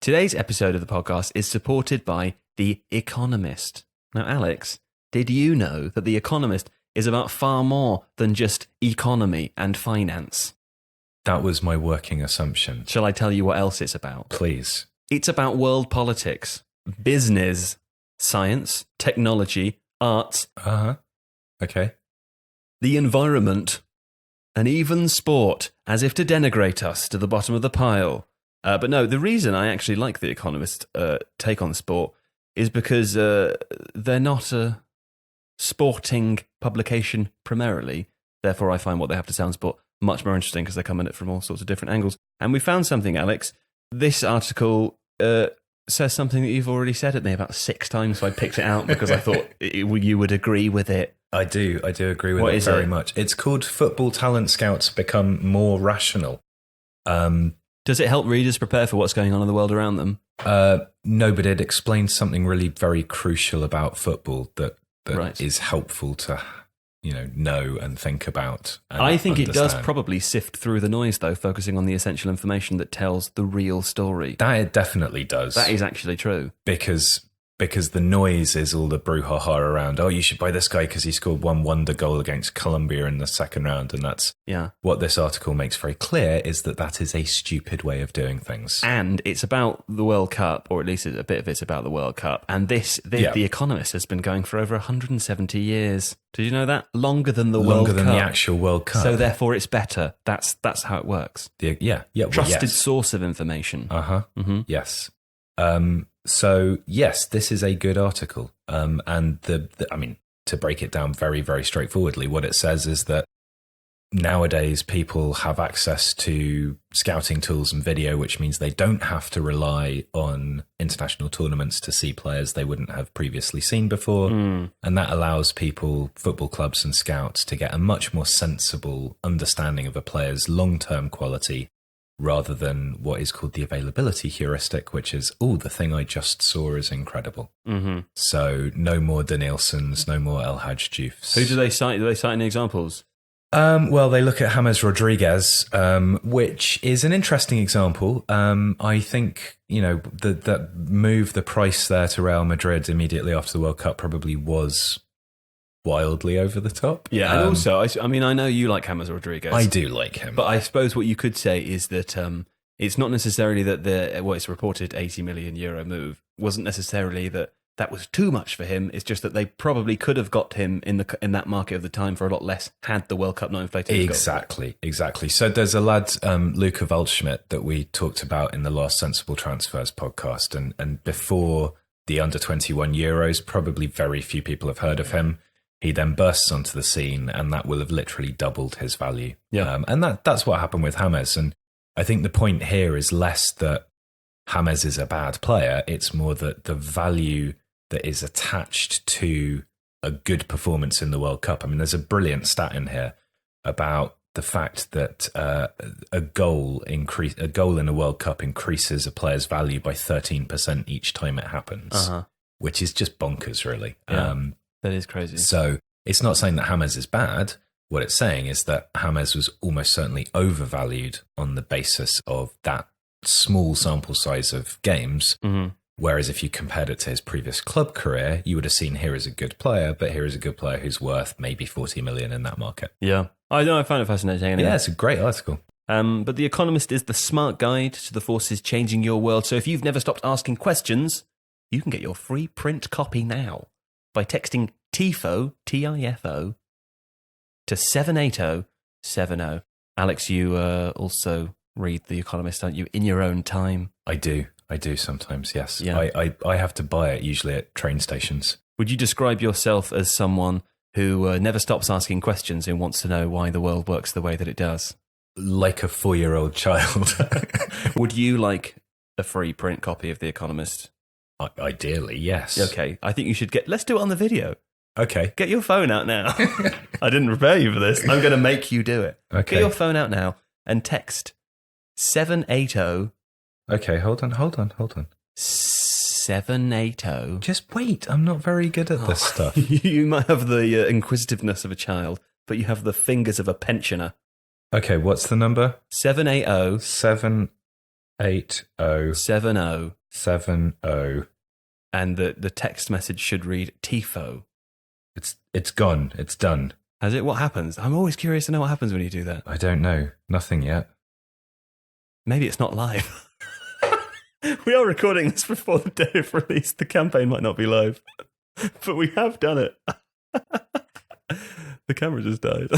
Today's episode of the podcast is supported by The Economist. Now, Alex, did you know that The Economist is about far more than just economy and finance? That was my working assumption. Shall I tell you what else it's about? Please. It's about world politics, business, science, technology, arts. Okay. The environment, and even sport, as if to denigrate us to the bottom of the pile. But no, the reason I actually like The Economist take on sport is because they're not a sporting publication primarily. Therefore, I find what they have to say on sport much more interesting because they come at it from all sorts of different angles. And we found something, Alex. This article says something that you've already said at me about 6 times, so I picked it out because I thought you would agree with it. I do agree with it very much. It's called Football Talent Scouts Become More Rational. Does it help readers prepare for what's going on in the world around them? No, but it explains something really very crucial about football that right. is helpful to know and think about. And I think understand. It does probably sift through the noise, though, focusing on the essential information that tells the real story. That it definitely does. That is actually true. Because the noise is all the brouhaha around, you should buy this guy because he scored one wonder goal against Colombia in the second round. And that's what this article makes very clear, is that is a stupid way of doing things. And it's about the World Cup, or at least a bit of it's about the World Cup. And The Economist has been going for over 170 years. Did you know that? Longer than the World Cup. Longer than the actual World Cup. So therefore it's better. That's how it works. Trusted source of information. Mm-hmm. Yes. So yes, this is a good article. And to break it down very, very straightforwardly, what it says is that nowadays people have access to scouting tools and video, which means they don't have to rely on international tournaments to see players they wouldn't have previously seen before. And that allows people, football clubs and scouts, to get a much more sensible understanding of a player's long-term quality, rather than what is called the availability heuristic, which is, the thing I just saw is incredible. Mm-hmm. So no more Danielsons, no more El Hadj Dioufs. Who do they cite? Do they cite any examples? Well, they look at James Rodriguez, which is an interesting example. I think, that move, the price there to Real Madrid immediately after the World Cup probably was wildly over the top. Yeah, and also, I know you like James Rodriguez. I do like him. But I suppose what you could say is that it's not necessarily that it's reported €80 million move wasn't necessarily that was too much for him. It's just that they probably could have got him in that market of the time for a lot less had the World Cup not inflated. Exactly. So there's a lad, Luca Waldschmidt, that we talked about in the last Sensible Transfers podcast, and before the Under-21 Euros, probably very few people have heard of him. He then bursts onto the scene, and that will have literally doubled his value. Yeah. And that's what happened with James. And I think the point here is less that James is a bad player. It's more that the value that is attached to a good performance in the World Cup. I mean, there's a brilliant stat in here about the fact that a goal in a World Cup increases a player's value by 13% each time it happens, which is just bonkers, really. Yeah. That is crazy. So it's not saying that James is bad. What it's saying is that James was almost certainly overvalued on the basis of that small sample size of games. Mm-hmm. Whereas if you compared it to his previous club career, you would have seen here is a good player, but here is a good player who's worth maybe 40 million in that market. Yeah. I know, I find it fascinating. Anyway. Yeah, it's a great article. But The Economist is the smart guide to the forces changing your world. So if you've never stopped asking questions, you can get your free print copy now by texting TIFO, Tifo, to 78070. Alex, you also read The Economist, don't you, in your own time? I do sometimes, yes. Yeah. I have to buy it usually at train stations. Would you describe yourself as someone who never stops asking questions and wants to know why the world works the way that it does? Like a 4-year-old child. Would you like a free print copy of The Economist? Ideally, yes. Okay, I think you should let's do it on the video. Okay. Get your phone out now. I didn't prepare you for this. I'm going to make you do it. Okay. Get your phone out now and text 780. Okay, hold on. 780. Just wait, I'm not very good at this stuff. You might have the inquisitiveness of a child, but you have the fingers of a pensioner. Okay, what's the number? 780. 780. 70. 70. And the text message should read Tifo. It's gone. It's done. Has it? What happens? I'm always curious to know what happens when you do that. I don't know. Nothing yet. Maybe it's not live. We are recording this before the day of release. The campaign might not be live, but we have done it. The camera just died.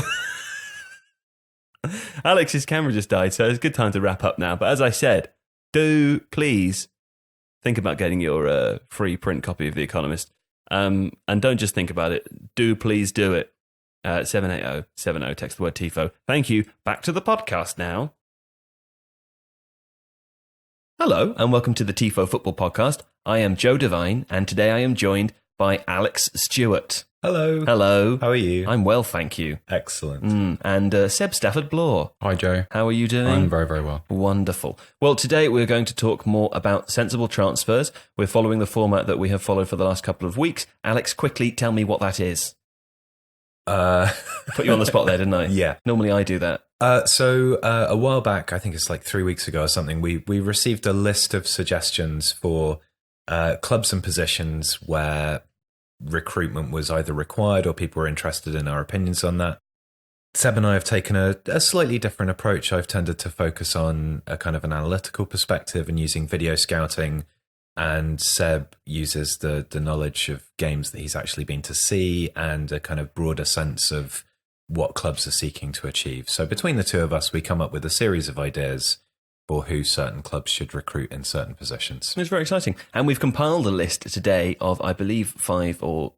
Alex's camera just died, so it's a good time to wrap up now. But as I said, do please think about getting your free print copy of The Economist. And don't just think about it. Do please do it. 78070, text the word Tifo. Thank you. Back to the podcast now. Hello, and welcome to the Tifo Football Podcast. I am Joe Devine, and today I am joined by Alex Stewart. Hello. Hello. How are you? I'm well, thank you. Excellent. And Seb Stafford-Bloor. Hi, Joe. How are you doing? I'm very, very well. Wonderful. Well, today we're going to talk more about sensible transfers. We're following the format that we have followed for the last couple of weeks. Alex, quickly tell me what that is. Put you on the spot there, didn't I? Yeah. Normally I do that. So a while back, I think it's like 3 weeks ago or something, we received a list of suggestions for clubs and positions where recruitment was either required or people were interested in our opinions on that. Seb and I have taken a slightly different approach. I've tended to focus on a kind of an analytical perspective and using video scouting, and Seb uses the knowledge of games that he's actually been to see and a kind of broader sense of what clubs are seeking to achieve. So between the two of us, we come up with a series of ideas for who certain clubs should recruit in certain positions. It's very exciting. And we've compiled a list today of, I believe, 5 or...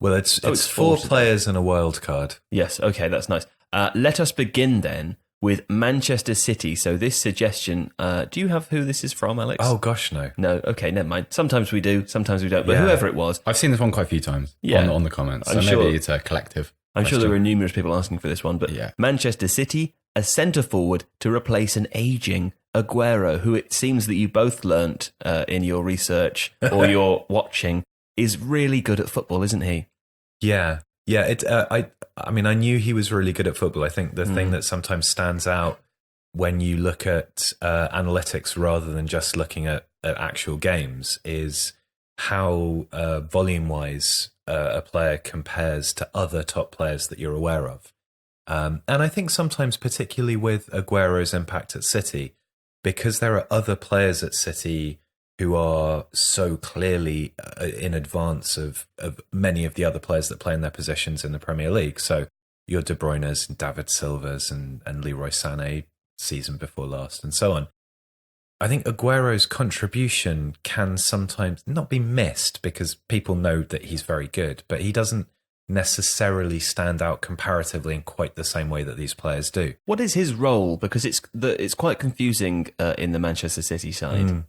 Well, it's 4 players and a wild card. Yes, okay, that's nice. Let us begin then with Manchester City. So this suggestion, do you have who this is from, Alex? Oh, gosh, no. No, okay, never mind. Sometimes we do, sometimes we don't. But Yeah. whoever it was... I've seen this one quite a few times on the comments. I'm So sure- maybe it's a collective. I'm sure question. there were numerous people asking for this one, but Yeah. Manchester City, a centre-forward to replace an ageing Aguero, who it seems that you both learnt in your research or your watching, is really good at football, isn't he? Yeah. I mean, I knew he was really good at football. I think the thing that sometimes stands out when you look at analytics rather than just looking at actual games is how volume-wise a player compares to other top players that you're aware of. And I think sometimes, particularly with Aguero's impact at City, because there are other players at City who are so clearly in advance of many of the other players that play in their positions in the Premier League. So your De Bruyne's and David Silva's and Leroy Sané season before last and so on. I think Aguero's contribution can sometimes not be missed because people know that he's very good, but he doesn't necessarily stand out comparatively in quite the same way that these players do. What is his role? Because it's quite confusing in the Manchester City side.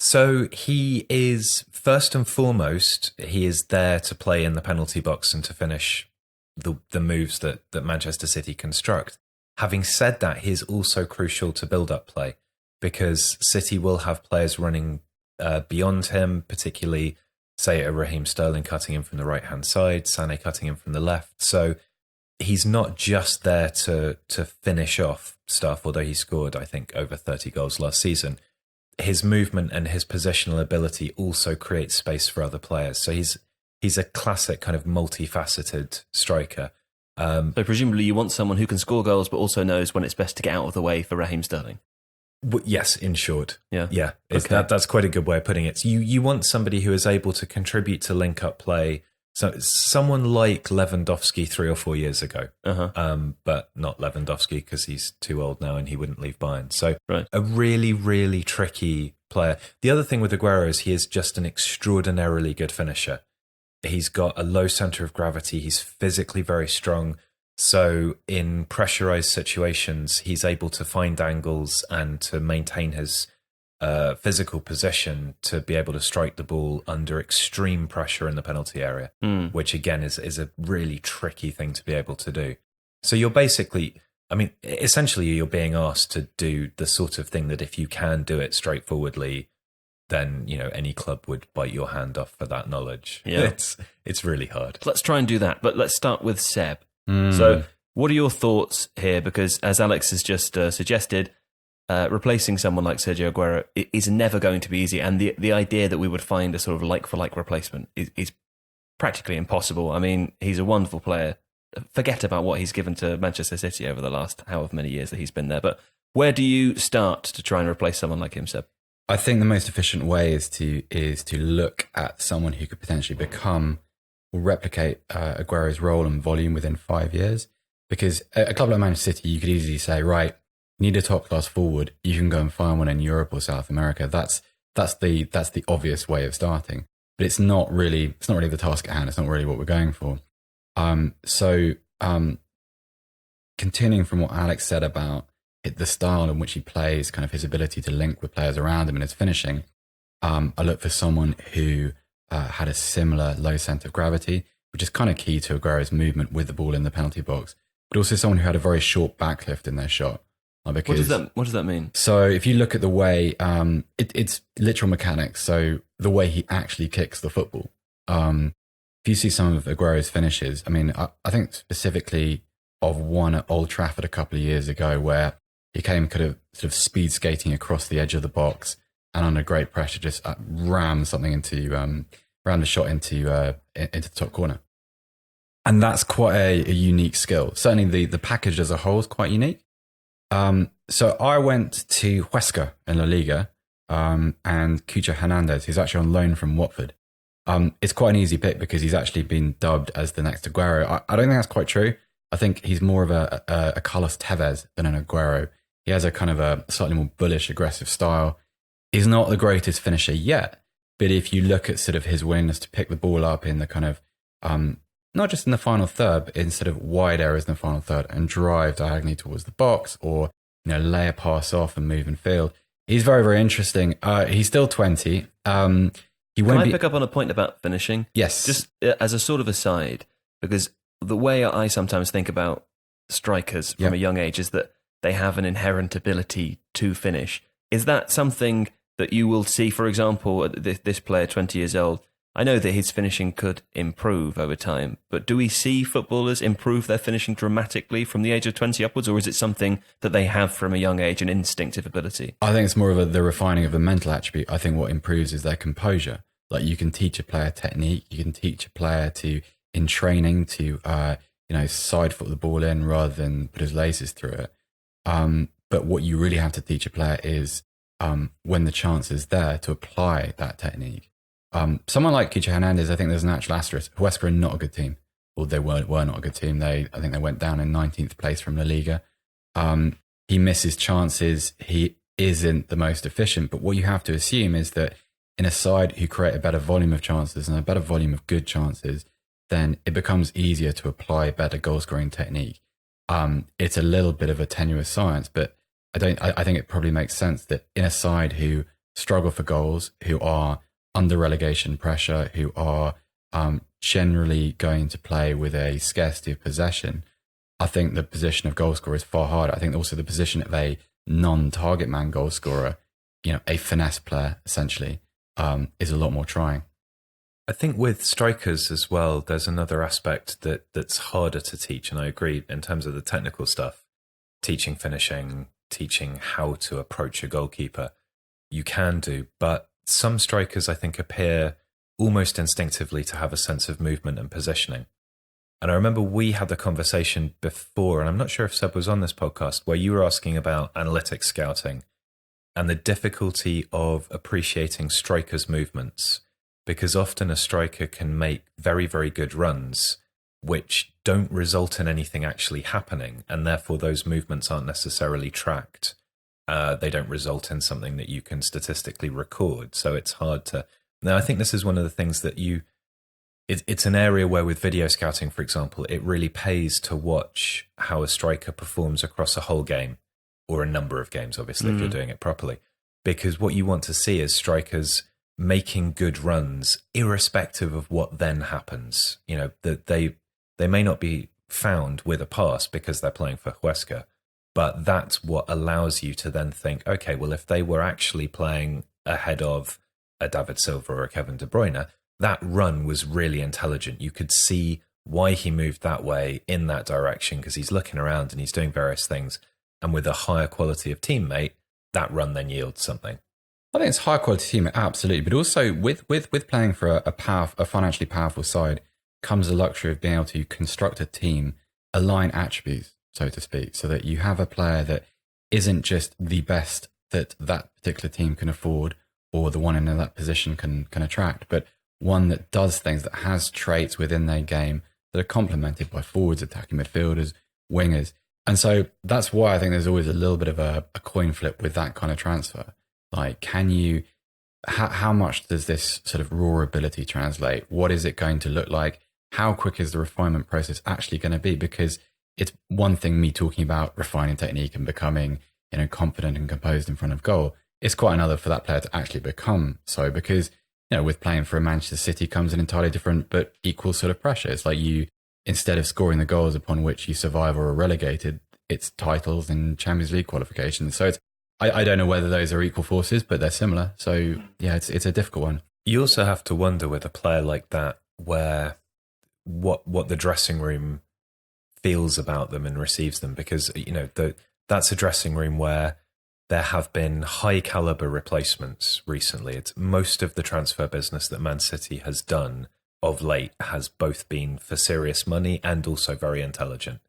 So he is, first and foremost, he is there to play in the penalty box and to finish the moves that Manchester City construct. Having said that, he is also crucial to build-up play because City will have players running beyond him, particularly, say, a Raheem Sterling cutting in from the right-hand side, Sané cutting in from the left. So he's not just there to finish off stuff, although he scored, I think, over 30 goals last season. His movement and his positional ability also creates space for other players. So he's a classic kind of multifaceted striker. So presumably you want someone who can score goals but also knows when it's best to get out of the way for Raheem Sterling. Yes, in short. Yeah. Okay. That's quite a good way of putting it. You want somebody who is able to contribute to link-up play. So someone like Lewandowski 3 or 4 years ago, but not Lewandowski because he's too old now and he wouldn't leave Bayern. So a really, really tricky player. The other thing with Aguero is he is just an extraordinarily good finisher. He's got a low centre of gravity. He's physically very strong. So in pressurized situations, he's able to find angles and to maintain his physical position to be able to strike the ball under extreme pressure in the penalty area, which again is a really tricky thing to be able to do. So you're basically, I mean, essentially you're being asked to do the sort of thing that if you can do it straightforwardly, then, you know, any club would bite your hand off for that knowledge. Yeah. It's really hard. Let's try and do that, but let's start with Seb. So what are your thoughts here? Because as Alex has just suggested, replacing someone like Sergio Aguero is never going to be easy. And the idea that we would find a sort of like-for-like replacement is practically impossible. I mean, he's a wonderful player. Forget about what he's given to Manchester City over the last however many years that he's been there. But where do you start to try and replace someone like him, Seb? I think the most efficient way is to look at someone who could potentially become or replicate Aguero's role and volume within 5 years. Because a club like Manchester City, you could easily say, right, you need a top class forward. You can go and find one in Europe or South America. That's the obvious way of starting. But it's not really the task at hand. It's not really what we're going for. So continuing from what Alex said about the style in which he plays, kind of his ability to link with players around him and his finishing, I look for someone who had a similar low centre of gravity, which is kind of key to Aguero's movement with the ball in the penalty box, but also someone who had a very short backlift in their shot. Because, what does that mean? So if you look at the way, it's literal mechanics, so the way he actually kicks the football. If you see some of Aguero's finishes, I mean, I think specifically of one at Old Trafford a couple of years ago where he came kind of sort of speed skating across the edge of the box and under great pressure just rammed the shot into the top corner. And that's quite a unique skill. Certainly the package as a whole is quite unique. So I went to Huesca in La Liga and Keita Hernandez, who's actually on loan from Watford. It's quite an easy pick because he's actually been dubbed as the next Aguero. I don't think that's quite true. I think he's more of a Carlos Tevez than an Aguero. He has a kind of a slightly more bullish, aggressive style. He's not the greatest finisher yet, but if you look at sort of his willingness to pick the ball up in the kind of, not just in the final third, but in sort of wide areas in the final third and drive diagonally towards the box or, lay a pass off and move and field. He's very, very interesting. He's still 20. Can I pick up on a point about finishing? Yes. Just as a sort of aside, because the way I sometimes think about strikers from a young age is that they have an inherent ability to finish. Is that something that you will see, for example, this player, 20 years old? I know that his finishing could improve over time, but do we see footballers improve their finishing dramatically from the age of 20 upwards, or is it something that they have from a young age, an instinctive ability? I think it's more of the refining of the mental attribute. I think what improves is their composure. Like you can teach a player technique, you can teach a player in training to side foot the ball in rather than put his laces through it. But what you really have to teach a player is when the chance is there to apply that technique. Someone like Keita Hernandez, I think there's an actual asterisk. Huesca are not a good team, or they were not a good team. I think they went down in 19th place from La Liga. He misses chances. He isn't the most efficient. But what you have to assume is that in a side who create a better volume of chances and a better volume of good chances, then it becomes easier to apply better goal scoring technique. It's a little bit of a tenuous science, but I think it probably makes sense that in a side who struggle for goals, who are under relegation pressure, who are generally going to play with a scarcity of possession, I think the position of goal scorer is far harder. I think also the position of a non-target man goal scorer, a finesse player essentially, is a lot more trying. I think with strikers as well, there's another aspect that's harder to teach, and I agree in terms of the technical stuff, teaching finishing, teaching how to approach a goalkeeper, you can do, but some strikers I think appear almost instinctively to have a sense of movement and positioning. And I remember we had the conversation before, and I'm not sure if Seb was on this podcast, where you were asking about analytics scouting and the difficulty of appreciating strikers' movements, because often a striker can make very, very good runs which don't result in anything actually happening, and therefore those movements aren't necessarily tracked. They don't result in something that you can statistically record, so it's hard to... Now, I think this is one of the things that it's an area where with video scouting, for example, it really pays to watch how a striker performs across a whole game, or a number of games, obviously, if you're doing it properly. Because what you want to see is strikers making good runs, irrespective of what then happens. That they may not be found with a pass because they're playing for Huesca, but that's what allows you to then think, okay, well, if they were actually playing ahead of a David Silva or a Kevin De Bruyne, that run was really intelligent. You could see why he moved that way in that direction because he's looking around and he's doing various things. And with a higher quality of teammate, that run then yields something. I think it's a high quality team, absolutely. But also with playing for a financially powerful side comes the luxury of being able to construct a team, align attributes, so to speak, so that you have a player that isn't just the best that particular team can afford or the one in that position can attract, but one that does things, that has traits within their game that are complemented by forwards, attacking midfielders, wingers. And so that's why I think there's always a little bit of a coin flip with that kind of transfer. Like, how much does this sort of raw ability translate? What is it going to look like? How quick is the refinement process actually going to be? Because it's one thing me talking about refining technique and becoming, confident and composed in front of goal. It's quite another for that player to actually become so, because, with playing for a Manchester City comes an entirely different but equal sort of pressure. It's like instead of scoring the goals upon which you survive or are relegated, it's titles and Champions League qualifications. So I don't know whether those are equal forces, but they're similar. So yeah, it's a difficult one. You also have to wonder with a player like that, where what the dressing room feels about them and receives them, because that's a dressing room where there have been high caliber replacements recently. It's most of the transfer business that Man City has done of late has both been for serious money and also very intelligent.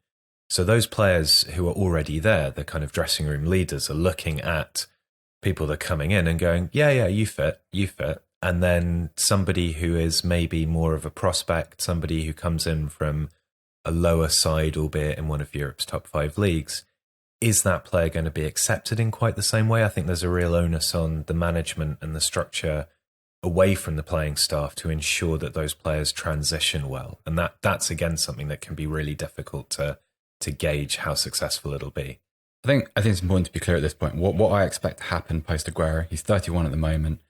So those players who are already there, the kind of dressing room leaders, are looking at people that are coming in and going, yeah, you fit. And then somebody who is maybe more of a prospect, somebody who comes in from a lower side, albeit in one of Europe's top 5 leagues, is that player going to be accepted in quite the same way? I think there's a real onus on the management and the structure away from the playing staff to ensure that those players transition well. And that's again something that can be really difficult to gauge how successful it'll be. I think it's important to be clear at this point. What I expect to happen post Aguero, he's 31 at the moment.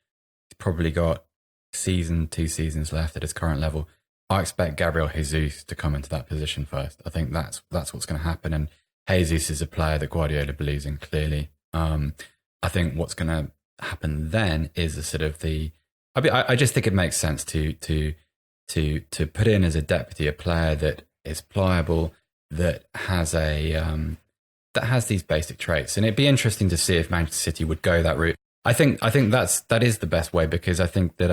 He's probably got 2 seasons left at his current level. I expect Gabriel Jesus to come into that position first. I think that's what's going to happen. And Jesus is a player that Guardiola believes in, clearly. I think what's going to happen then is I just think it makes sense to put in as a deputy a player that is pliable, that has these basic traits. And it'd be interesting to see if Manchester City would go that route. I think that is the best way, because I think that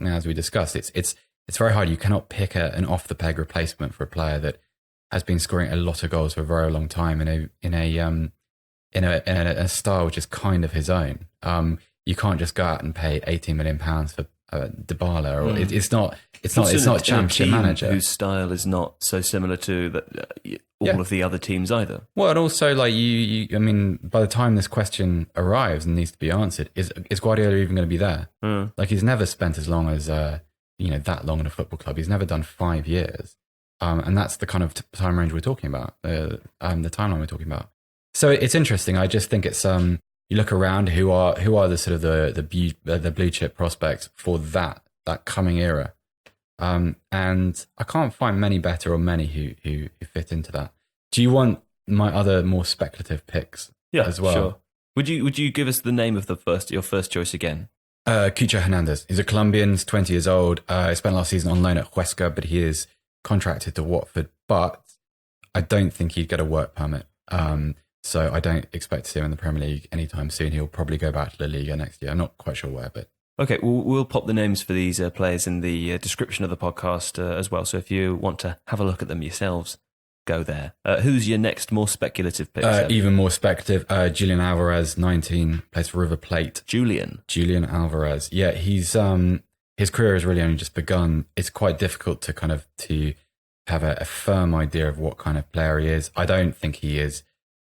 as we discussed, it's very hard. You cannot pick an off the peg replacement for a player that has been scoring a lot of goals for a very long time in a style which is kind of his own. You can't just go out and pay £18 million for De Paola, or it's not a championship manager whose style is not so similar to all of the other teams either. Well, and also like I mean, by the time this question arrives and needs to be answered, is Guardiola even going to be there? Like, he's never spent as long as that long in a football club. He's never done 5 years, and that's the kind of time range we're talking about, the timeline we're talking about. So it's interesting. I just think it's you look around, who are the sort of the blue chip prospects for that coming era, and I can't find many better or many who fit into that. Do you want my other more speculative picks? As well. Sure. Would you give us the name of your first choice again? Keita Hernandez. He's a Colombian. He's 20 years old. He spent last season on loan at Huesca, but he is contracted to Watford. But I don't think he'd get a work permit. So I don't expect to see him in the Premier League anytime soon. He'll probably go back to La Liga next year. I'm not quite sure where, but... Okay, we'll pop the names for these players in the description of the podcast as well. So if you want to have a look at them yourselves, go there. Who's your next more speculative pick? Even more speculative, Julian Alvarez, 19, plays for River Plate. Julian Alvarez. Yeah, he's his career has really only just begun. It's quite difficult to have a firm idea of what kind of player he is. I don't think he is.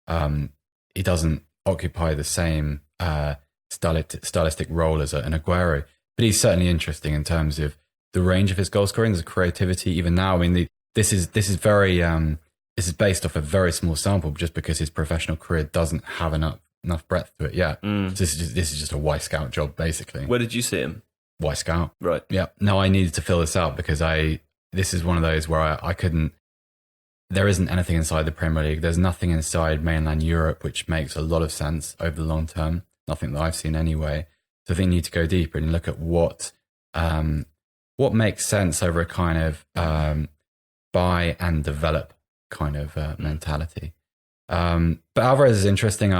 He doesn't occupy the same stylistic role as an Aguero, but he's certainly interesting in terms of the range of his goal scoring. There's creativity even now. I mean, this is very this is based off a very small sample, just because his professional career doesn't have enough breadth to it yet. So this is just a Y Scout job, basically. Where did you see him? Y Scout, right? Yeah. No, I needed to fill this out because this is one of those where I couldn't. There isn't anything inside the Premier League. There's nothing inside mainland Europe, which makes a lot of sense over the long term. Nothing that I've seen anyway. So I think you need to go deeper and look at what makes sense over a kind of buy and develop kind of mentality. But Alvarez is interesting.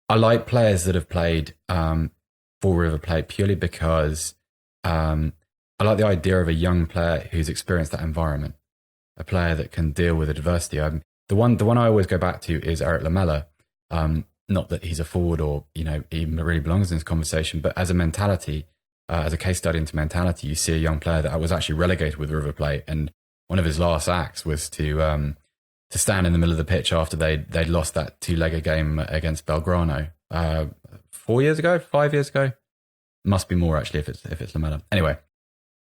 I like players that have played for River Plate purely because I like the idea of a young player who's experienced that environment, a player that can deal with adversity. The one I always go back to is Eric Lamela. Not that he's a forward or he really belongs in this conversation, but as a mentality, as a case study into mentality, you see a young player that was actually relegated with River Plate, and one of his last acts was to stand in the middle of the pitch after they'd lost that 2-legged game against Belgrano 5 years ago. Must be more actually if it's Lamela. Anyway,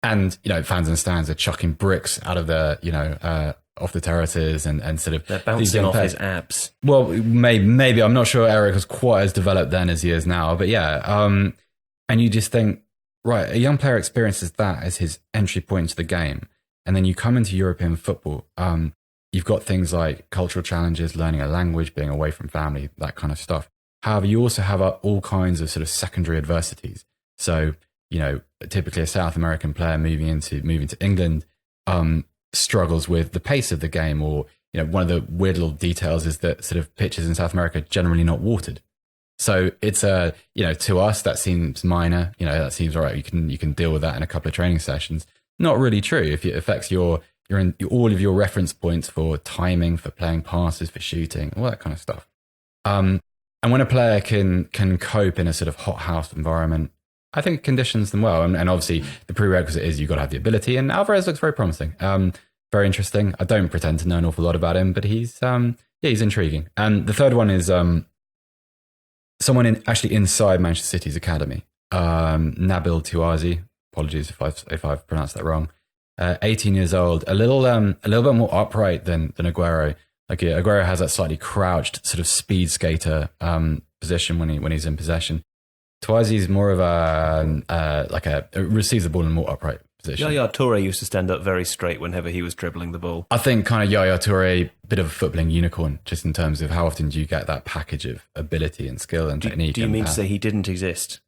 and fans in the stands are chucking bricks out of the off the terraces and sort of they're bouncing off his abs. Well, maybe I'm not sure Eric was quite as developed then as he is now, but yeah. And you just think, right, a young player experiences that as his entry point into the game, and then you come into European football. You've got things like cultural challenges, learning a language, being away from family, that kind of stuff. However, you also have all kinds of sort of secondary adversities. So, typically a South American player moving to England struggles with the pace of the game, or, one of the weird little details is that sort of pitches in South America are generally not watered. So it's to us that seems minor, that seems all right. You can deal with that in a couple of training sessions. Not really true. If it affects all of your reference points for timing, for playing passes, for shooting, all that kind of stuff. And when a player can cope in a sort of hothouse environment, I think it conditions them well. And obviously the prerequisite is you've got to have the ability. And Alvarez looks very promising, very interesting. I don't pretend to know an awful lot about him, but he's intriguing. And the third one is someone actually inside Manchester City's academy, Nabil Touaizi. Apologies if I've pronounced that wrong. 18 years old, a little bit more upright than Aguero. Like Aguero has that slightly crouched sort of speed skater position when he's in possession. Touaizi is more of a receives the ball in a more upright position. Yaya Toure used to stand up very straight whenever he was dribbling the ball. I think kind of Yaya Toure, bit of a footballing unicorn, just in terms of how often do you get that package of ability and skill and technique. Do you mean to say he didn't exist?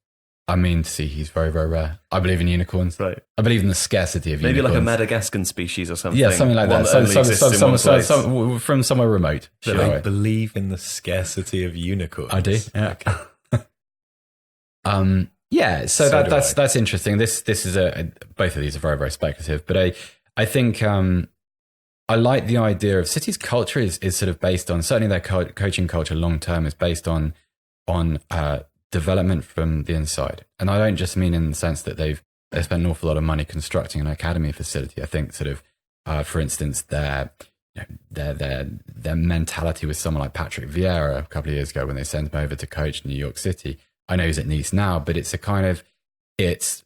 I mean to see he's very, very rare. I believe in unicorns. Right. I believe in the scarcity of unicorns. Maybe like a Madagascan species or something. Yeah, something like that. Some from somewhere remote. Should I believe in the scarcity of unicorns? I do. Yeah. Okay. Yeah. So that's interesting. This is both of these are very, very speculative, but I think I like the idea of City's culture is sort of based on, certainly their coaching culture long term is based on development from the inside. And I don't just mean in the sense that they've spent an awful lot of money constructing an academy facility. I think sort of, for instance, their mentality with someone like Patrick Vieira a couple of years ago when they sent him over to coach New York City. I know he's at Nice now, but it's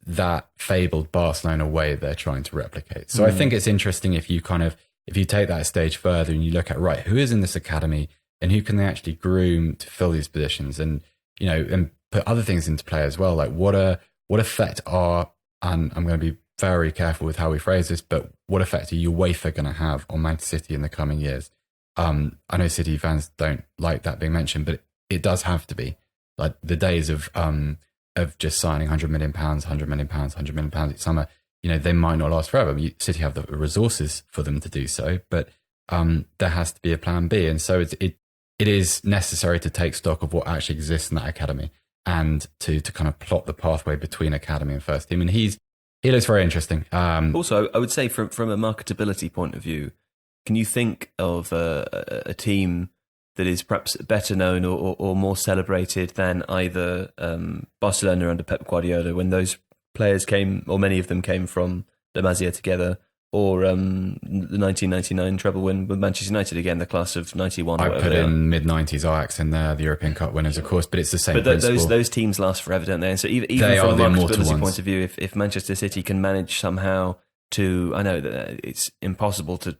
that fabled Barcelona way they're trying to replicate. So I think it's interesting if you take that a stage further and you look at, right, who is in this academy and who can they actually groom to fill these positions, and and put other things into play as well, like what effect are, and I'm going to be very careful with how we phrase this, but what effect are UEFA going to have on Manchester City in the coming years? I know City fans don't like that being mentioned, but it does have to be. Like the days of just signing £100 million, £100 million, £100 million each summer, they might not last forever. City have the resources for them to do so, but there has to be a plan B. And so it is necessary to take stock of what actually exists in that academy and to kind of plot the pathway between academy and first team. And he looks very interesting. Also, I would say from a marketability point of view, can you think of a team that is perhaps better known or more celebrated than either Barcelona under Pep Guardiola, when those players came, or many of them came from La Masia together, or the 1999 treble win with Manchester United, again, the class of 91. I put in mid-90s Ajax in the European Cup winners, of course, but it's the same But principle. those teams last forever, don't they? And so even from a marketability point of view, if Manchester City can manage somehow to, I know that it's impossible to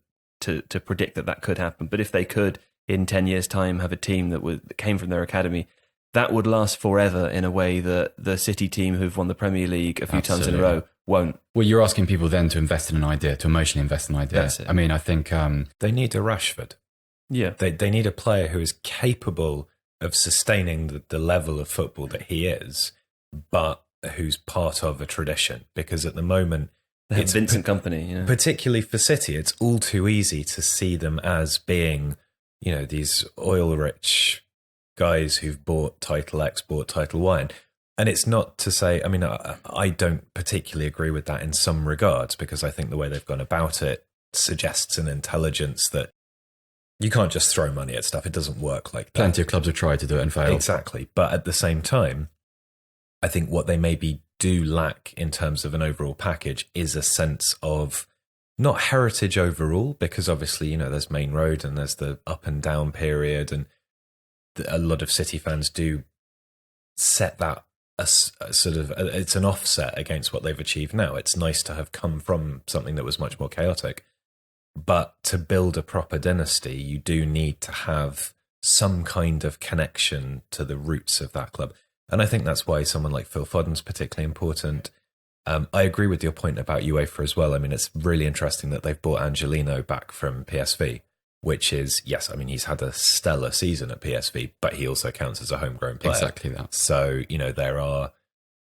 predict that could happen, but if they could, in 10 years' time, have a team that came from their academy, that would last forever in a way that the City team who've won the Premier League a few times in a row won't. Well, you're asking people then to invest in an idea, to emotionally invest in an idea. That's it. I mean, I think they need a Rashford. Yeah. They need a player who is capable of sustaining the level of football that he is, but who's part of a tradition. Because at the moment, it's Vincent Kompany. Particularly for City, it's all too easy to see them as being, these oil-rich guys who've bought title X, bought title Y. And it's not to say, I mean, I don't particularly agree with that in some regards, because I think the way they've gone about it suggests an intelligence that you can't just throw money at stuff. It doesn't work like that. Plenty of clubs have tried to do it and failed. Exactly. But at the same time, I think what they maybe do lack in terms of an overall package is a sense of not heritage overall, because obviously, there's Main Road and there's the up and down period, and a lot of City fans do set that it's an offset against what they've achieved now. It's nice to have come from something that was much more chaotic. But to build a proper dynasty, you do need to have some kind of connection to the roots of that club. And I think that's why someone like Phil Foden's particularly important. I agree with your point about UEFA as well. I mean, it's really interesting that they've brought Angelino back from PSV, which is, yes, I mean, he's had a stellar season at PSV, but he also counts as a homegrown player. Exactly that. So,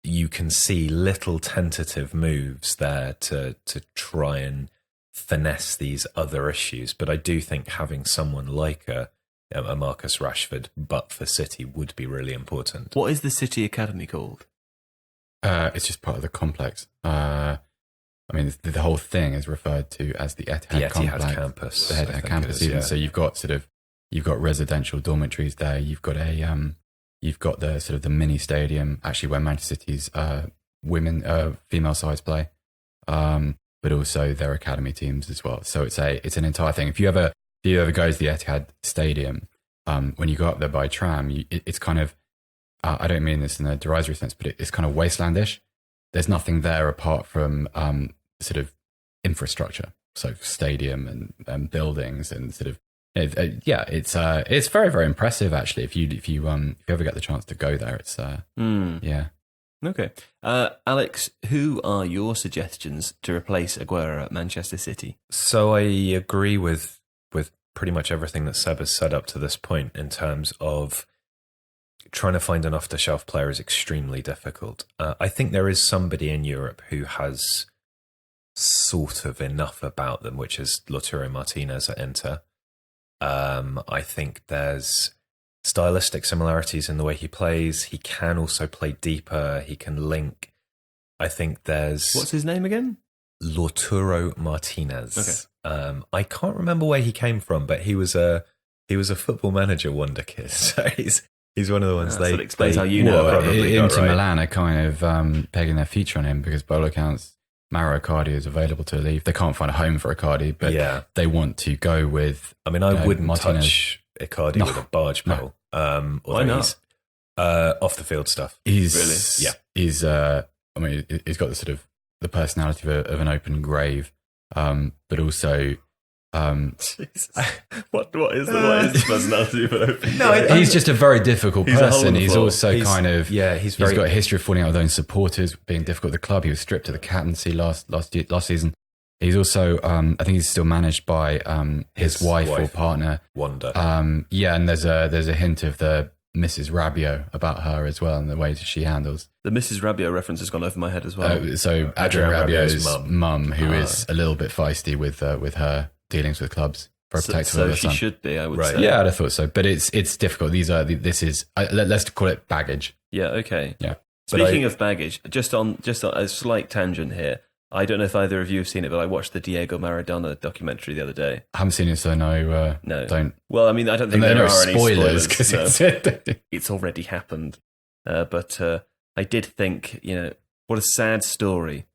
you can see little tentative moves there to try and finesse these other issues. But I do think having someone like a Marcus Rashford, but for City, would be really important. What is the City Academy called? It's just part of the complex. I mean, the whole thing is referred to as the Etihad campus. The Etihad campus, even. So you've got residential dormitories there. You've got the sort of the mini stadium, actually, where Manchester City's female sides play, but also their academy teams as well. So it's an entire thing. If you ever go to the Etihad Stadium, when you go up there by tram, it's kind of, I don't mean this in a derisory sense, but it's kind of wastelandish. There's nothing there apart from sort of infrastructure, so stadium and buildings and sort of it's very, very impressive actually. If you ever get the chance to go there, it's yeah. Okay, Alex, who are your suggestions to replace Aguero at Manchester City? So I agree with pretty much everything that Seb has said up to this point in terms of trying to find an off-the-shelf player is extremely difficult. I think there is somebody in Europe who has sort of enough about them, which is Lautauro Martinez at Inter. I think there's stylistic similarities in the way he plays. He can also play deeper. He can link. I think there's... What's his name again? Lautauro Martinez. Okay. I can't remember where he came from, but he was a Football Manager wonder kid. So he's one of the ones that explains how you know. Inter Milan are kind of pegging their future on him because by all accounts, Mauro Icardi is available to leave. They can't find a home for Icardi, but they want to go with. I mean, I wouldn't Martinez. Touch Icardi with a barge pole. Why not? Off the field stuff. He's really, yeah. He's. I mean, he's got the sort of the personality of an open grave, but also. Jesus. What is the personality of an open? No, he's just a very difficult person. He's also he's got a history of falling out with his own supporters, being difficult at the club. He was stripped of the captaincy last season. He's also, I think, he's still managed by his wife or partner, Wanda. And there's a hint of the Mrs. Rabiot about her as well, and the way that she handles. The Mrs. Rabiot reference has gone over my head as well. So Adrian Rabiot's mum, who is a little bit feisty with her dealings with clubs for a protective of her son. She should be, I would say. Yeah, I'd have thought so. But it's difficult. Let's call it baggage. Yeah, okay. Yeah. Speaking of baggage, just on a slight tangent here, I don't know if either of you have seen it, but I watched the Diego Maradona documentary the other day. I haven't seen it, so no. Don't. Well, I mean, I don't think there are any spoilers because it's already happened. But I did think, what a sad story.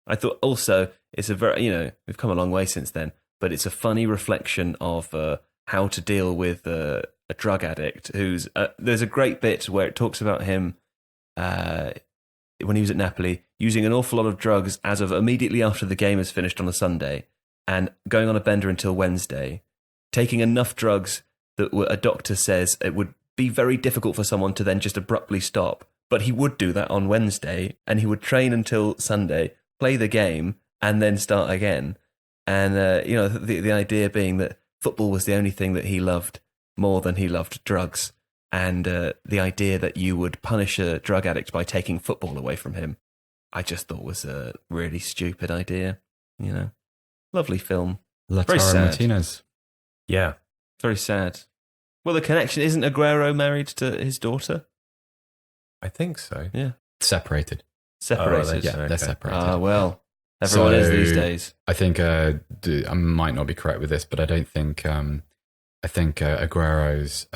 I thought also it's a very, we've come a long way since then, but it's a funny reflection of how to deal with a drug addict who's... there's a great bit where it talks about him when he was at Napoli, using an awful lot of drugs as of immediately after the game is finished on a Sunday and going on a bender until Wednesday, taking enough drugs that a doctor says it would be very difficult for someone to then just abruptly stop. But he would do that on Wednesday and he would train until Sunday, play the game and then start again. And, the idea being that football was the only thing that he loved more than he loved drugs. And the idea that you would punish a drug addict by taking football away from him, I just thought was a really stupid idea. Lovely film. Lautaro Martinez. Yeah. Very sad. Well, the connection, isn't Aguero married to his daughter? I think so. Yeah. Separated. Separated. Yeah, they're separated. Ah, well, everyone is these days. I think I might not be correct with this, but I don't think I think Aguero's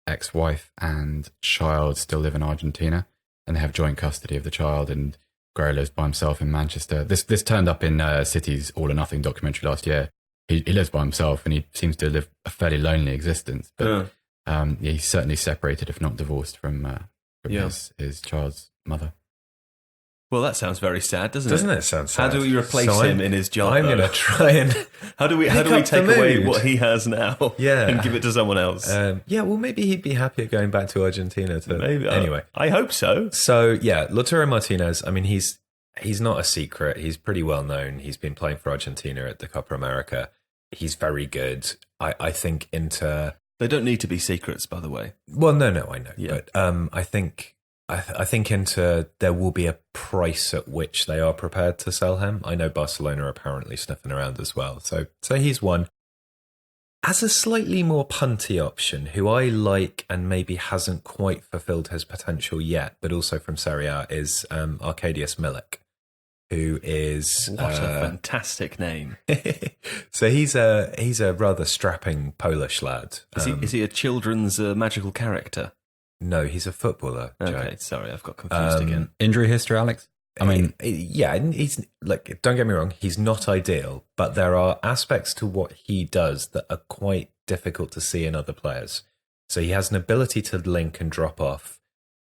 ex-wife and child still live in Argentina, and they have joint custody of the child. And Aguero lives by himself in Manchester. This turned up in City's All or Nothing documentary last year. He lives by himself, and he seems to live a fairly lonely existence. But he's certainly separated, if not divorced, from his child's mother. Well, that sounds very sad, doesn't it? Doesn't it sound sad? How do we replace him in his job? I'm going to try and... How do we take away what he has now and give it to someone else? Well, maybe he'd be happier going back to Argentina. Maybe. Anyway. I hope so. So, yeah, Lautauro Martinez, I mean, he's not a secret. He's pretty well known. He's been playing for Argentina at the Copa America. He's very good. I think Inter... They don't need to be secrets, by the way. Well, no, I know. Yeah. But I think Inter, there will be a price at which they are prepared to sell him. I know Barcelona are apparently sniffing around as well. So he's one. As a slightly more punty option, who I like and maybe hasn't quite fulfilled his potential yet, but also from Serie A, is Arcadius Milich, who is... What a fantastic name. So he's a rather strapping Polish lad. Is he a children's magical character? No, he's a footballer. Okay, Joe. sorry, I've got confused again. Injury history, Alex? I mean... he's like, don't get me wrong, he's not ideal, but there are aspects to what he does that are quite difficult to see in other players. So he has an ability to link and drop off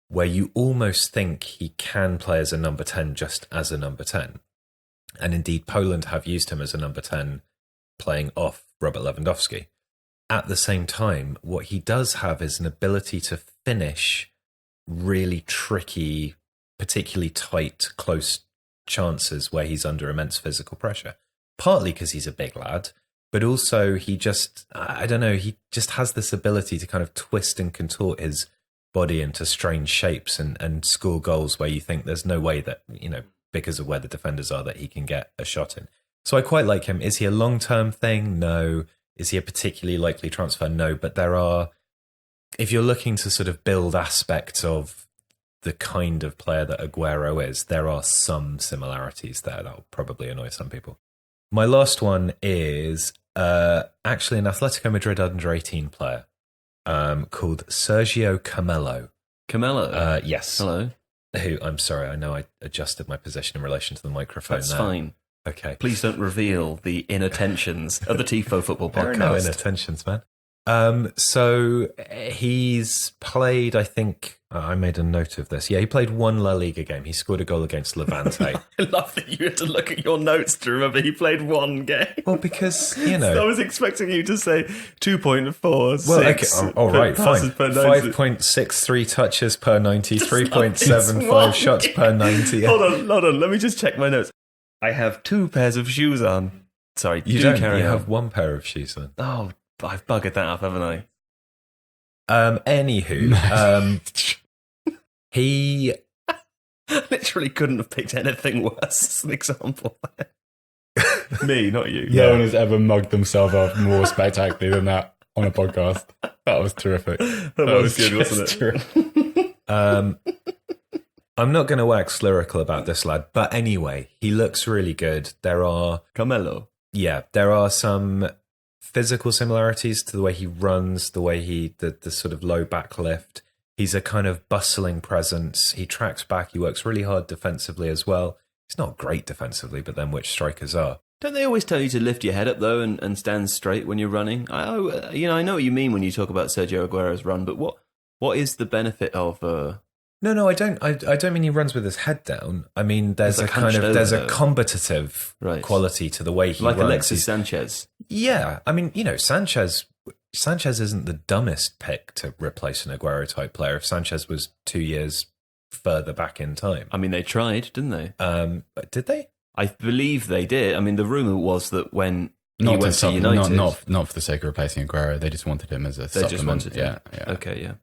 where you almost think he can play as a number 10 just as a number 10. And indeed, Poland have used him as a number 10 playing off Robert Lewandowski. At the same time, what he does have is an ability to finish really tricky, particularly tight, close chances where he's under immense physical pressure. Partly because he's a big lad, but also he just, I don't know, he just has this ability to kind of twist and contort his body into strange shapes and score goals where you think there's no way that, because of where the defenders are, that he can get a shot in. So I quite like him. Is he a long-term thing? No. Is he a particularly likely transfer? No. But there are, if you're looking to sort of build aspects of the kind of player that Aguero is, there are some similarities there that will probably annoy some people. My last one is actually an Atletico Madrid under-18 player called Sergio Camello. Camello? Yes. Hello. Who, I'm sorry, I know I adjusted my position in relation to the microphone. That's there. fine. Okay. Please don't reveal the inattentions of the Tifo Football There podcast. are no inattentions, man. So he's played, I think, I made a note of this. Yeah, he played one La Liga game. He scored a goal against Levante. I love that you had to look at your notes to remember he played one game. Well, because, I was expecting you to say 2.4. Well, okay. All right, fine. 5.63 touches per 90, 3.75 shots per 90. Hold on. Let me just check my notes. I have 2 pairs of shoes on. Sorry, you don't. Carry you on. have 1 pair of shoes on. Oh, I've buggered that up, haven't I? Anywho, he literally couldn't have picked anything worse as an example. Me, not you. No one has ever mugged themselves up more spectacularly than that on a podcast. That was terrific. That was good, wasn't it? I'm not going to wax lyrical about this lad, but anyway, he looks really good. There are Camello. Yeah, there are some physical similarities to the way he runs, the way the sort of low back lift. He's a kind of bustling presence. He tracks back. He works really hard defensively as well. He's not great defensively, but then which strikers are? Don't they always tell you to lift your head up, though, and stand straight when you're running? I know what you mean when you talk about Sergio Aguero's run, but what is the benefit of... No, I don't. I don't mean he runs with his head down. I mean, there's a combative quality to the way he runs. Like Alexis Sanchez. Yeah, I mean, Sanchez isn't the dumbest pick to replace an Aguero type player. If Sanchez was 2 years further back in time, I mean, they tried, didn't they? Did they? I believe they did. I mean, the rumor was that when he went to United, not for the sake of replacing Aguero, they just wanted him as a supplement. Just wanted him. Yeah. Okay, yeah.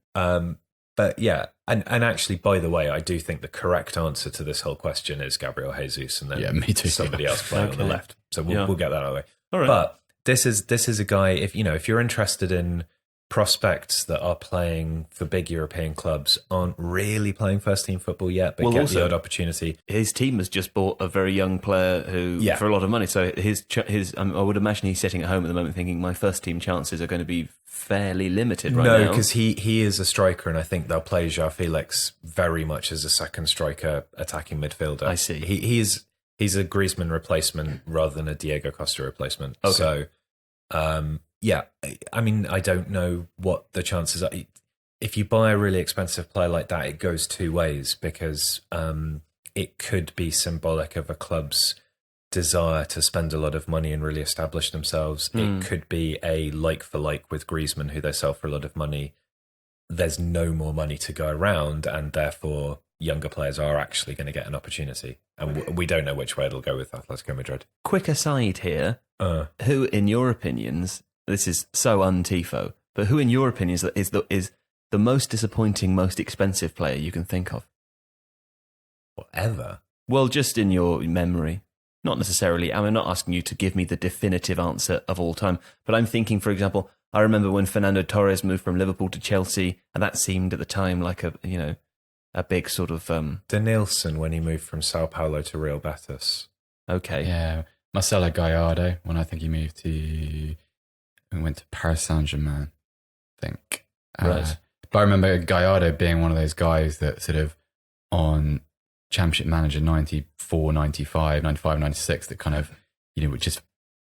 But yeah, and actually, by the way, I do think the correct answer to this whole question is Gabriel Jesus, and then me too. Somebody else playing on the left. So we'll get that out of the way. All right. But this is a guy. If you're interested in prospects that are playing for big European clubs aren't really playing first team football yet, but get the odd opportunity. His team has just bought a very young player who for a lot of money. So his I would imagine he's sitting at home at the moment thinking my first team chances are going to be fairly limited right now. No, because he is a striker, and I think they'll play Jean-Philippe very much as a second striker, attacking midfielder. I see. He's a Griezmann replacement rather than a Diego Costa replacement. Okay. So, yeah, I mean, I don't know what the chances are. If you buy a really expensive player like that, it goes two ways, because it could be symbolic of a club's desire to spend a lot of money and really establish themselves. It could be a like for like with Griezmann, who they sell for a lot of money. There's no more money to go around, and therefore younger players are actually going to get an opportunity. And we don't know which way it'll go with Atletico Madrid. Quick aside here, who in your opinions, this is so un-Tifo, but who in your opinions is the most disappointing, most expensive player you can think of? Whatever. Well, just in your memory. Not necessarily, I'm not asking you to give me the definitive answer of all time, but I'm thinking, for example, I remember when Fernando Torres moved from Liverpool to Chelsea, and that seemed at the time like a big sort of... De Nielsen, when he moved from Sao Paulo to Real Betis. Okay. Yeah, Marcelo Gallardo, when I think he went to Paris Saint-Germain, I think. Right. But I remember Gallardo being one of those guys that sort of on Championship Manager 94, 95, 95, 96, that kind of, just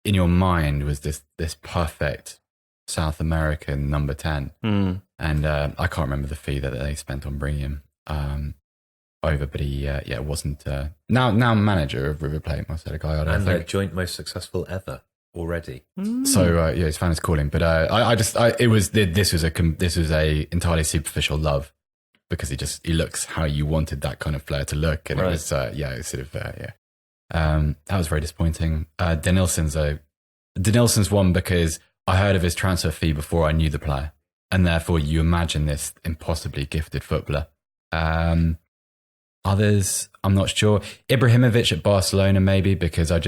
in your mind was this perfect South American number 10. And I can't remember the fee that they spent on bringing him over, but he wasn't now manager of River Plate, Marcelo Gallardo, and their joint most successful ever already. So his fan is calling, but this was a entirely superficial love, because he looks how you wanted that kind of player to look, and right. It was that was very disappointing. De Nielsen's one because I heard of his transfer fee before I knew the player, and therefore you imagine this impossibly gifted footballer. Others, I'm not sure. Ibrahimovic at Barcelona, maybe, because I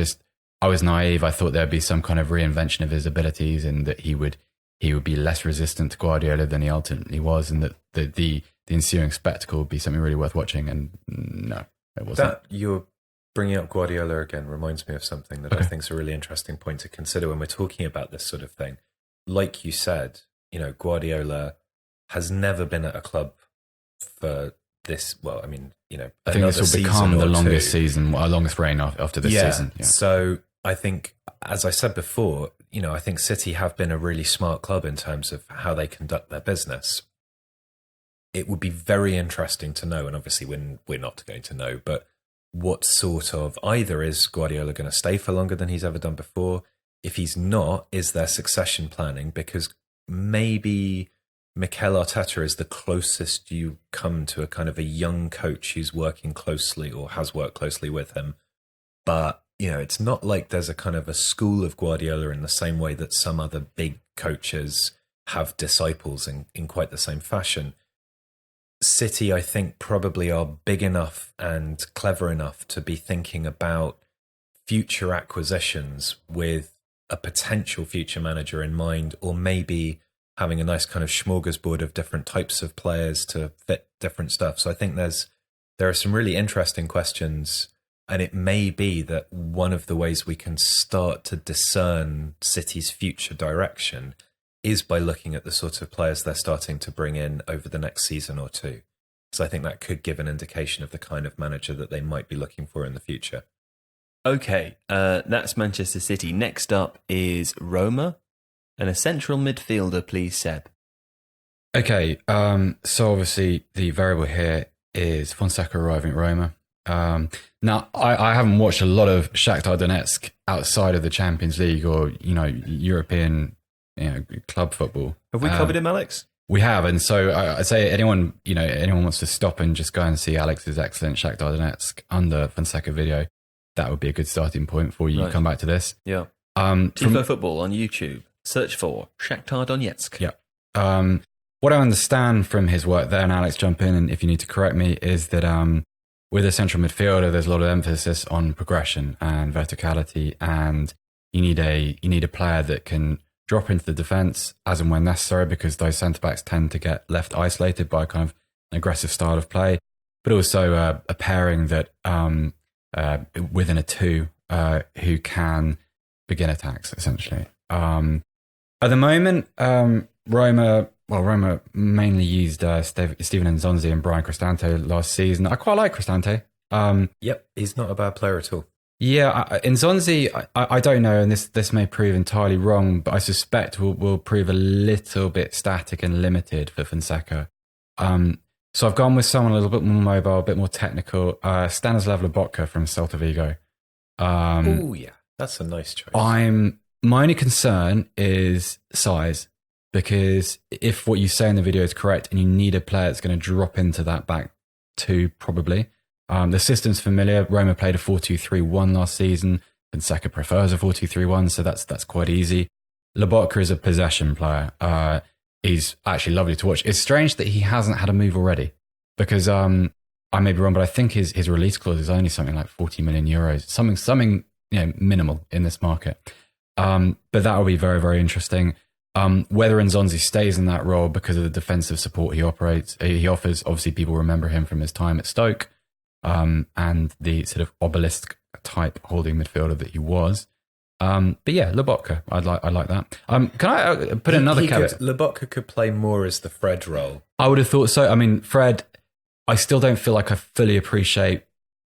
was naive. I thought there'd be some kind of reinvention of his abilities, and that he would be less resistant to Guardiola than he ultimately was, and that the ensuing spectacle would be something really worth watching. And no, it wasn't. That you're bringing up Guardiola again reminds me of something that I think is a really interesting point to consider when we're talking about this sort of thing. Like you said, Guardiola has never been at a club for this. Well, I mean, I think this will become the longest season, longest reign after this season. Yeah. So I think, as I said before, I think City have been a really smart club in terms of how they conduct their business. It would be very interesting to know, and obviously we're not going to know, but what sort of, either is Guardiola going to stay for longer than he's ever done before? If he's not, is there succession planning? Because maybe Mikel Arteta is the closest you come to a kind of a young coach who's working closely or has worked closely with him. But, it's not like there's a kind of a school of Guardiola in the same way that some other big coaches have disciples in quite the same fashion. City, I think, probably are big enough and clever enough to be thinking about future acquisitions with a potential future manager in mind, or maybe having a nice kind of smorgasbord of different types of players to fit different stuff. So I think there are some really interesting questions, and it may be that one of the ways we can start to discern City's future direction is by looking at the sort of players they're starting to bring in over the next season or two. So I think that could give an indication of the kind of manager that they might be looking for in the future. Okay, that's Manchester City. Next up is Roma, and a central midfielder, please, Seb. Okay, so obviously the variable here is Fonseca arriving at Roma. Now, I haven't watched a lot of Shakhtar Donetsk outside of the Champions League or, European club football. Have we covered him, Alex? We have, and so I say anyone wants to stop and just go and see Alex's excellent Shakhtar Donetsk under Fonseca video, that would be a good starting point for you. Right. Come back to this. Yeah. Tifo Football on YouTube. Search for Shakhtar Donetsk. Yeah. What I understand from his work there, and Alex, jump in, and if you need to correct me, is that with a central midfielder, there's a lot of emphasis on progression and verticality, and you need a player that can drop into the defence as and when necessary, because those centre-backs tend to get left isolated by kind of an aggressive style of play, but also a pairing that within a two who can begin attacks, essentially. At the moment, Roma mainly used Steven Nzonzi and Brian Cristante last season. I quite like Cristante. Yep, he's not a bad player at all. Yeah, Nzonzi, I don't know, and this may prove entirely wrong, but I suspect will prove a little bit static and limited for Fonseca. So I've gone with someone a little bit more mobile, a bit more technical. Stanislav Lobotka from Celta Vigo. Oh yeah, that's a nice choice. My only concern is size, because if what you say in the video is correct and you need a player that's going to drop into that back two, probably. The system's familiar. Roma played a 4-2-3-1 last season. Fonseca prefers a 4-2-3-1, so that's quite easy. Lobotka is a possession player. He's actually lovely to watch. It's strange that he hasn't had a move already, because I may be wrong, but I think his release clause is only something like 40 million euros, something minimal in this market. But that will be very, very interesting. Whether Nzonzi stays in that role because of the defensive support he offers. Obviously, people remember him from his time at Stoke, and the sort of obelisk type holding midfielder that he was. But yeah, Lobotka, I like that. Can I put another caveat? Lobotka could play more as the Fred role. I would have thought so. I mean, Fred, I still don't feel like I fully appreciate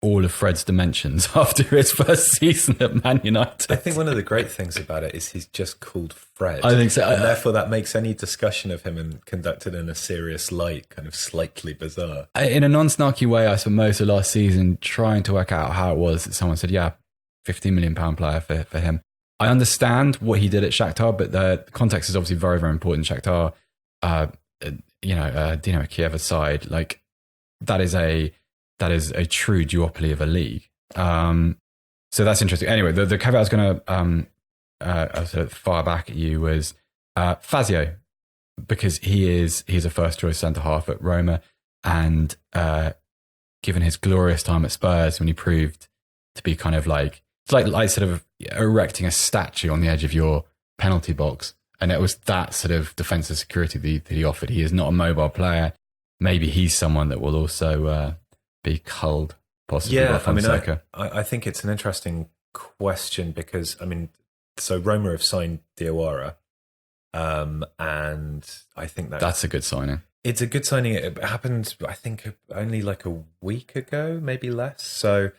all of Fred's dimensions after his first season at Man United. I think one of the great things about it is he's just called Fred. I think so. And therefore that makes any discussion of him and conducted in a serious light kind of slightly bizarre. In a non-snarky way, I spent most of last season trying to work out how it was that someone said, yeah, £15 million player for him. I understand what he did at Shakhtar, but the context is obviously very, very important. Shakhtar, Dynamo Kiev aside, like that is a true duopoly of a league. So that's interesting. Anyway, the caveat I was going to sort of fire back at you was Fazio, because he's a first choice centre half at Roma, and given his glorious time at Spurs when he proved to be kind of like, it's like sort of erecting a statue on the edge of your penalty box, and it was that sort of defensive security that he offered. He is not a mobile player. Maybe he's someone that will also be culled, possibly by Fonseca. I think it's an interesting question because, so Roma have signed Diawara, and I think that's a good signing. It's a good signing. It happened, I think, only like a week ago, maybe less. So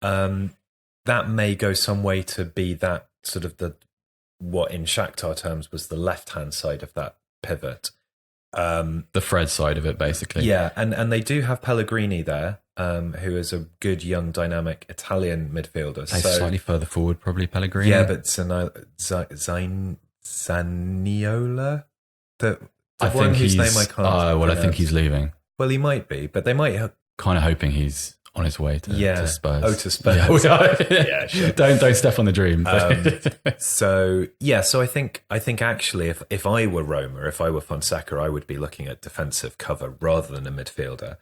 that may go some way to be that sort of what in Shakhtar terms was the left-hand side of that pivot. The Fred side of it, basically. Yeah, and they do have Pellegrini there, who is a good, young, dynamic Italian midfielder. Slightly further forward, probably, Pellegrini. Yeah, but Zaniola? The one whose name I can't pronounce. I think he's leaving. Well, he might be, but they might have... Kind of hoping he's on his way to Spurs. Oh, to Spurs. Yeah, sure. Don't step on the dream. So I think actually if I were Roma, if I were Fonseca, I would be looking at defensive cover rather than a midfielder.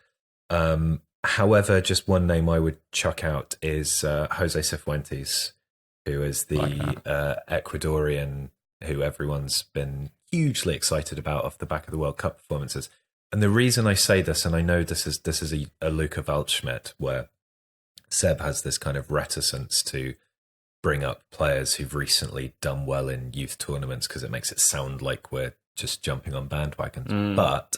However, just one name I would chuck out is Jose Cifuentes, who is the Ecuadorian who everyone's been hugely excited about off the back of the World Cup performances. And the reason I say this, and I know this is a Luca Waldschmidt, where Seb has this kind of reticence to bring up players who've recently done well in youth tournaments because it makes it sound like we're just jumping on bandwagons. But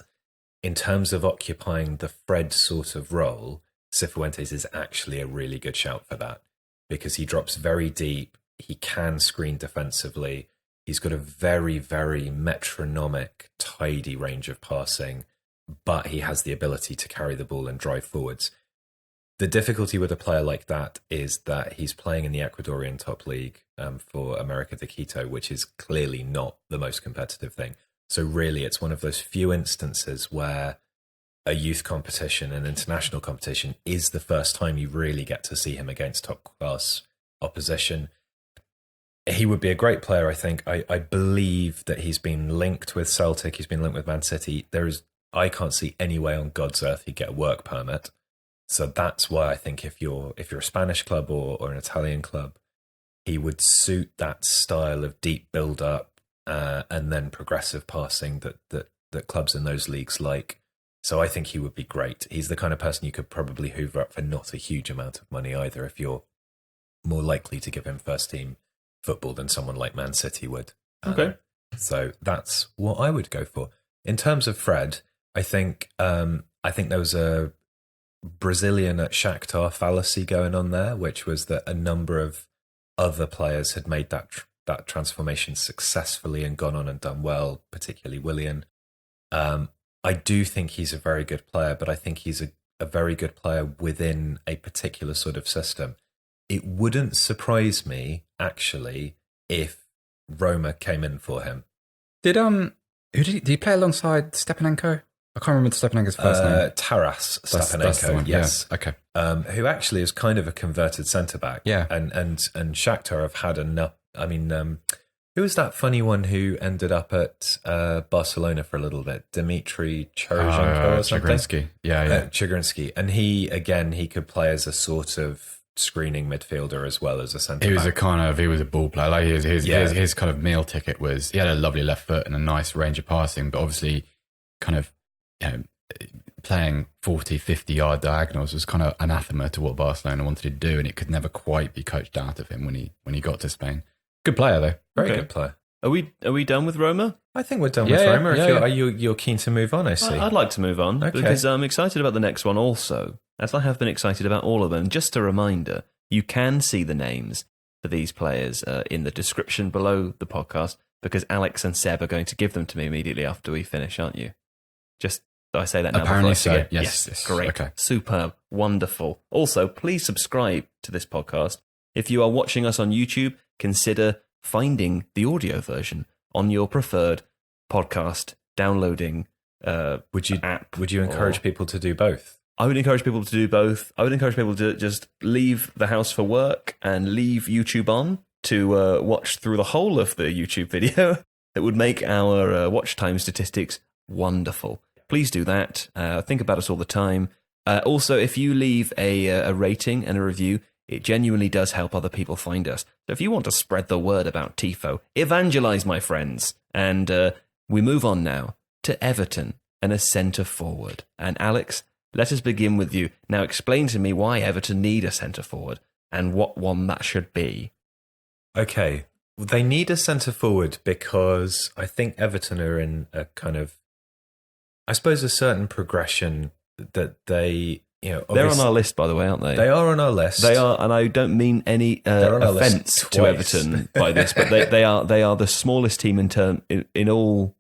in terms of occupying the Fred sort of role, Cifuentes is actually a really good shout for that because he drops very deep. He can screen defensively. He's got a very, very metronomic, tidy range of passing, but he has the ability to carry the ball and drive forwards. The difficulty with a player like that is that he's playing in the Ecuadorian top league for América de Quito, which is clearly not the most competitive thing. So really, it's one of those few instances where a youth competition, an international competition, is the first time you really get to see him against top-class opposition. He would be a great player, I think. I believe that he's been linked with Celtic. He's been linked with Man City. I can't see any way on God's earth he'd get a work permit. So that's why I think if you're a Spanish club or an Italian club, he would suit that style of deep build-up, and then progressive passing that clubs in those leagues like. So I think he would be great. He's the kind of person you could probably hoover up for not a huge amount of money either, if you're more likely to give him first team football than someone like Man City would. Okay. So that's what I would go for. In terms of Fred, I think there was a Brazilian at Shakhtar fallacy going on there, which was that a number of other players had made that transformation successfully and gone on and done well, particularly Julian. I do think he's a very good player, but I think he's a very good player within a particular sort of system. It wouldn't surprise me, actually, if Roma came in for him. Did he play alongside Stepanenko? I can't remember Stepanenko's first name. Taras Stepanenko, that's the one. yes. Yeah. Okay. Who actually is kind of a converted centre-back. Yeah. And Shakhtar have had enough. I mean, who was that funny one who ended up at Barcelona for a little bit? Dmitry Cherisenko or something? Chigrinsky. Yeah. Chigrinsky. And he could play as a sort of screening midfielder as well as a centre-back. He was a ball player. Like his kind of meal ticket was, he had a lovely left foot and a nice range of passing, but obviously kind of, playing 40, 50-yard diagonals was kind of anathema to what Barcelona wanted to do, and it could never quite be coached out of him when he got to Spain. Good player, though. Very good player. Are we done with Roma? I think we're done with Roma. You're keen to move on, I see. I'd like to move on because I'm excited about the next one also, as I have been excited about all of them. Just a reminder, you can see the names for these players in the description below the podcast, because Alex and Seb are going to give them to me immediately after we finish, aren't you? Just, I say that now. Apparently so. Forget? Yes. Great. Okay. Superb. Wonderful. Also, please subscribe to this podcast. If you are watching us on YouTube, consider finding the audio version on your preferred podcast downloading app. Would you encourage people to do both? I would encourage people to do both. I would encourage people to just leave the house for work and leave YouTube on to watch through the whole of the YouTube video. It would make our watch time statistics wonderful. Please do that. Think about us all the time. Also, if you leave a rating and a review, it genuinely does help other people find us. So if you want to spread the word about Tifo, evangelize, my friends. And we move on now to Everton and a centre forward. And Alex, let us begin with you. Now explain to me why Everton need a centre forward and what one that should be. Okay. They need a centre forward because I think Everton are in a kind of, I suppose, a certain progression that they, they're on our list, by the way, aren't they? They are on our list. They are, and I don't mean any offence to Everton by this, but they are the smallest team in all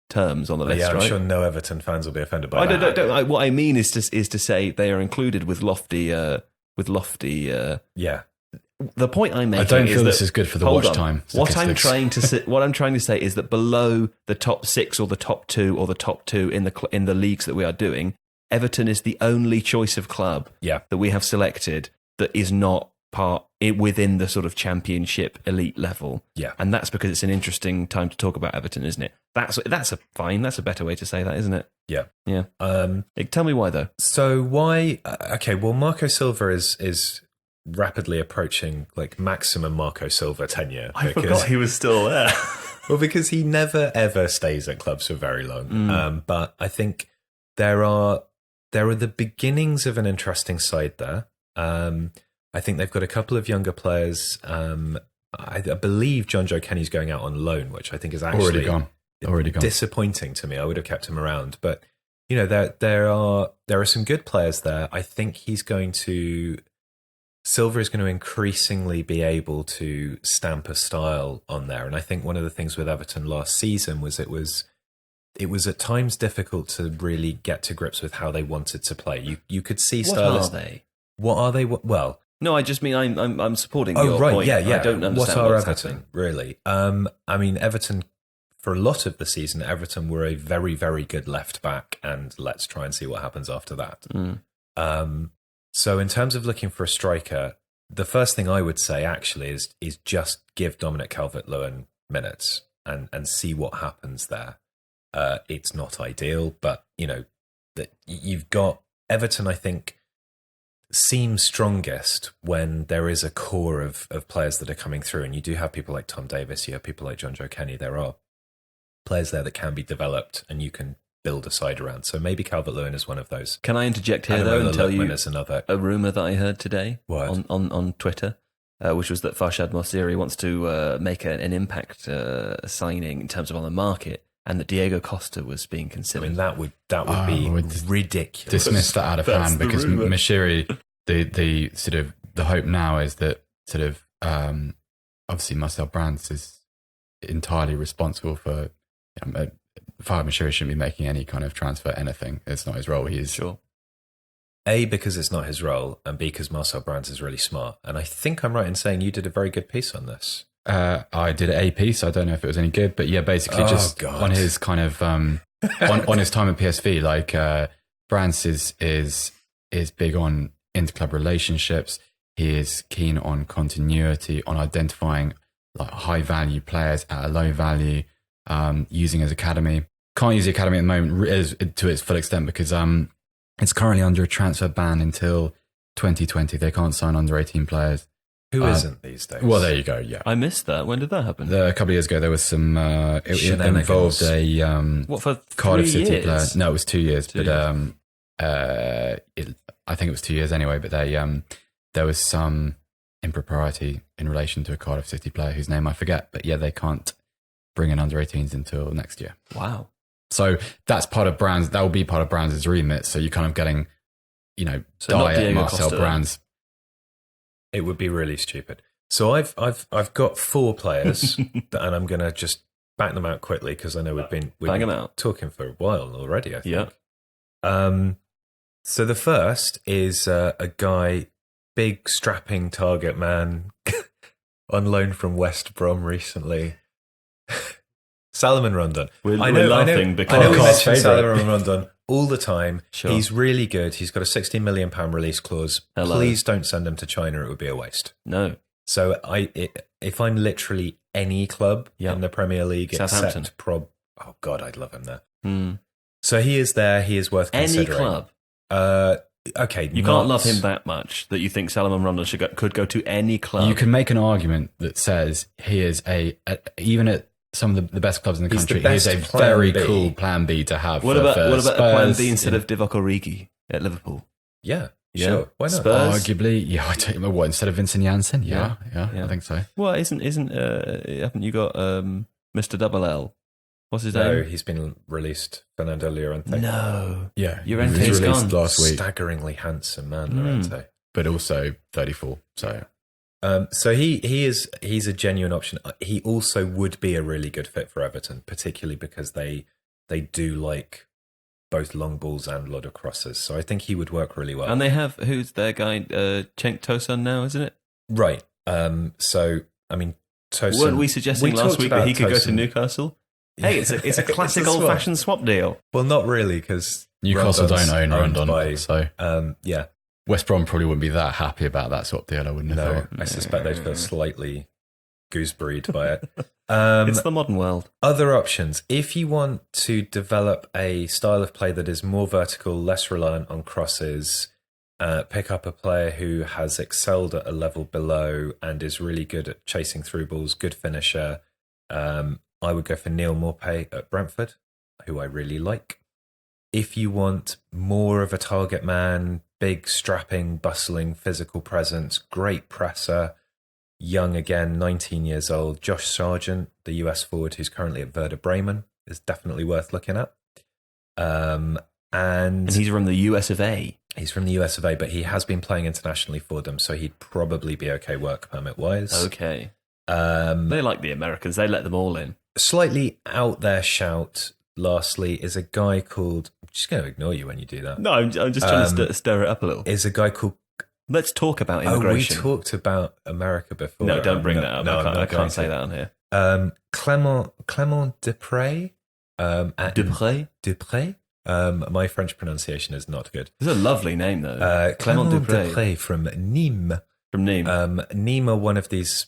terms on the list. Yeah, I'm right? sure no Everton fans will be offended by that. What I mean is to say they are included with lofty. Yeah. The point I'm making. I don't feel this is good for the watch time. What I'm trying to say is that below the top 6 or the top 2 or the top 2 in the leagues that we are doing, Everton is the only choice of club that we have selected that is not part within the sort of championship elite level. Yeah, and that's because it's an interesting time to talk about Everton, isn't it? That's a better way to say that, isn't it? Yeah. Tell me why though. So why? Okay, well, Marco Silva is rapidly approaching like maximum Marco Silva tenure. I forgot he was still there. Well, because he never ever stays at clubs for very long. But I think there are the beginnings of an interesting side there. I think they've got a couple of younger players. I believe John Joe Kenny's going out on loan, which I think is actually already gone. Disappointing to me. I would have kept him around, but there are some good players there. I think Silva is going to increasingly be able to stamp a style on there. And I think one of the things with Everton last season was it was at times difficult to really get to grips with how they wanted to play. You could see stylists. What are they? Well, no, I just mean I'm supporting your point. Yeah. I don't understand what are what's Everton happening. Really. I mean, Everton for a lot of the season, Everton were a very, very good left back, and let's try and see what happens after that. So in terms of looking for a striker, the first thing I would say actually is just give Dominic Calvert-Lewin minutes and see what happens there. It's not ideal, but that you've got Everton. I think seems strongest when there is a core of players that are coming through, and you do have people like Tom Davis, you have people like John Joe Kenny. There are players there that can be developed and you can build a side around. So maybe Calvert-Lewin is one of those. Can I interject here, though, and tell you another a rumour that I heard today What? on Twitter, which was that Farshad Mossiri wants to make an impact signing in terms of on the market, and that Diego Costa was being I considered. mean, that would be ridiculous. Dismiss that out of hand because Moshiri, the sort of the hope now is that sort of obviously Marcel Brands is entirely responsible for. Fahad Moshiri shouldn't be making any kind of transfer, anything. It's not his role. He is sure. A, because it's not his role, and B, because Marcel Brands is really smart. And I think I'm right in saying you did a very good piece on this. I did a piece. I don't know if it was any good, but yeah, basically just on his kind of on his time at PSV, like Brands is big on interclub relationships. He is keen on continuity, on identifying like high value players at a low value, using his academy. Can't use the academy at the moment to its full extent because it's currently under a transfer ban until 2020. They can't sign under 18 players. Who isn't these days? Well, there you go. Yeah, I missed that. When did that happen? a couple of years ago, there was some. It involved a what for Cardiff 3 City years? player. No, it was 2 years. 2 but years. I think it was 2 years anyway. But there was some impropriety in relation to a Cardiff City player whose name I forget. But yeah, they can't bring in under 18s until next year. Wow. So that's part of Brands. That will be part of Brands' remit. So you're kind of getting, So not diet Diego Marcel Costa. Brands. It would be really stupid. So I've got 4 players, and I'm going to just back them out quickly because I know we've Bang been 'em out. talking for a while already. I think. Yeah. So the first is a guy, big strapping target man, on loan from West Brom recently. Salomon Ronda. We're laughing because I know we Carl's mention favourite. Salomon Ronda all the time. Sure. He's really good. He's got a £16 million release clause. Hello. Please don't send him to China. It would be a waste. No. So if I'm literally any club Yeah. in the Premier League Southampton. except oh God, I'd love him there. Hmm. So he is there. He is worth Any considering. club. Okay, You can't love him that much that you think Salomon Ronda could go to any club. You can make an argument that says he is even at some of the best clubs in the He's the country, he is a best plan very B. cool plan B to have. What about a plan B Spurs, instead of Divock Origi at Liverpool? Yeah, Yeah. sure. Why not? Spurs? Arguably, yeah. I don't know what instead of Vincent Janssen. Yeah, Yeah. I think so. Well, haven't you got Mr. Double L? What's his No, name? he's been released. Fernando Llorente. No. Yeah, Llorente's he was released gone. last week, Staggeringly handsome man, Mm. Llorente. but also 34. So So he's a genuine option. He also would be a really good fit for Everton, particularly because they do like both long balls and a lot of crosses. So I think he would work really well. And they have, who's their guy? Cenk Tosun now, isn't it? Right. So I mean, Tosun. Weren't we suggesting last talked week that about he could go to Tosun. Newcastle? Hey, it's a classic It's a swap. old-fashioned swap deal. Well, not really, because Newcastle don't own Rondon. So yeah. West Brom probably wouldn't be that happy about that swap deal. I wouldn't have No, thought. I suspect they'd feel slightly gooseberried by it. It's the modern world. Other options. If you want to develop a style of play that is more vertical, less reliant on crosses, pick up a player who has excelled at a level below and is really good at chasing through balls, good finisher, I would go for Neal Maupay at Brentford, who I really like. If you want more of a target man, big, strapping, bustling, physical presence, great presser, young again, 19 years old, Josh Sargent, the US forward who's currently at Werder Bremen, is definitely worth looking at. And he's from the US of A. He's from the US of A, but he has been playing internationally for them, so he'd probably be okay work permit-wise. Okay. They like the Americans. They let them all in. Slightly out there shout, lastly, is a guy called... I'm just going to ignore you when you do that. No, I'm just trying to stir it up a little. Is a guy called... Let's talk about immigration. Oh, we talked about America before. No, don't bring that up. No, I can't say that on here. Clément Dupré. Dupré? My French pronunciation is not good. It's a lovely name, though. Clément Dupré from Nîmes. From Nîmes. Nîmes are one of these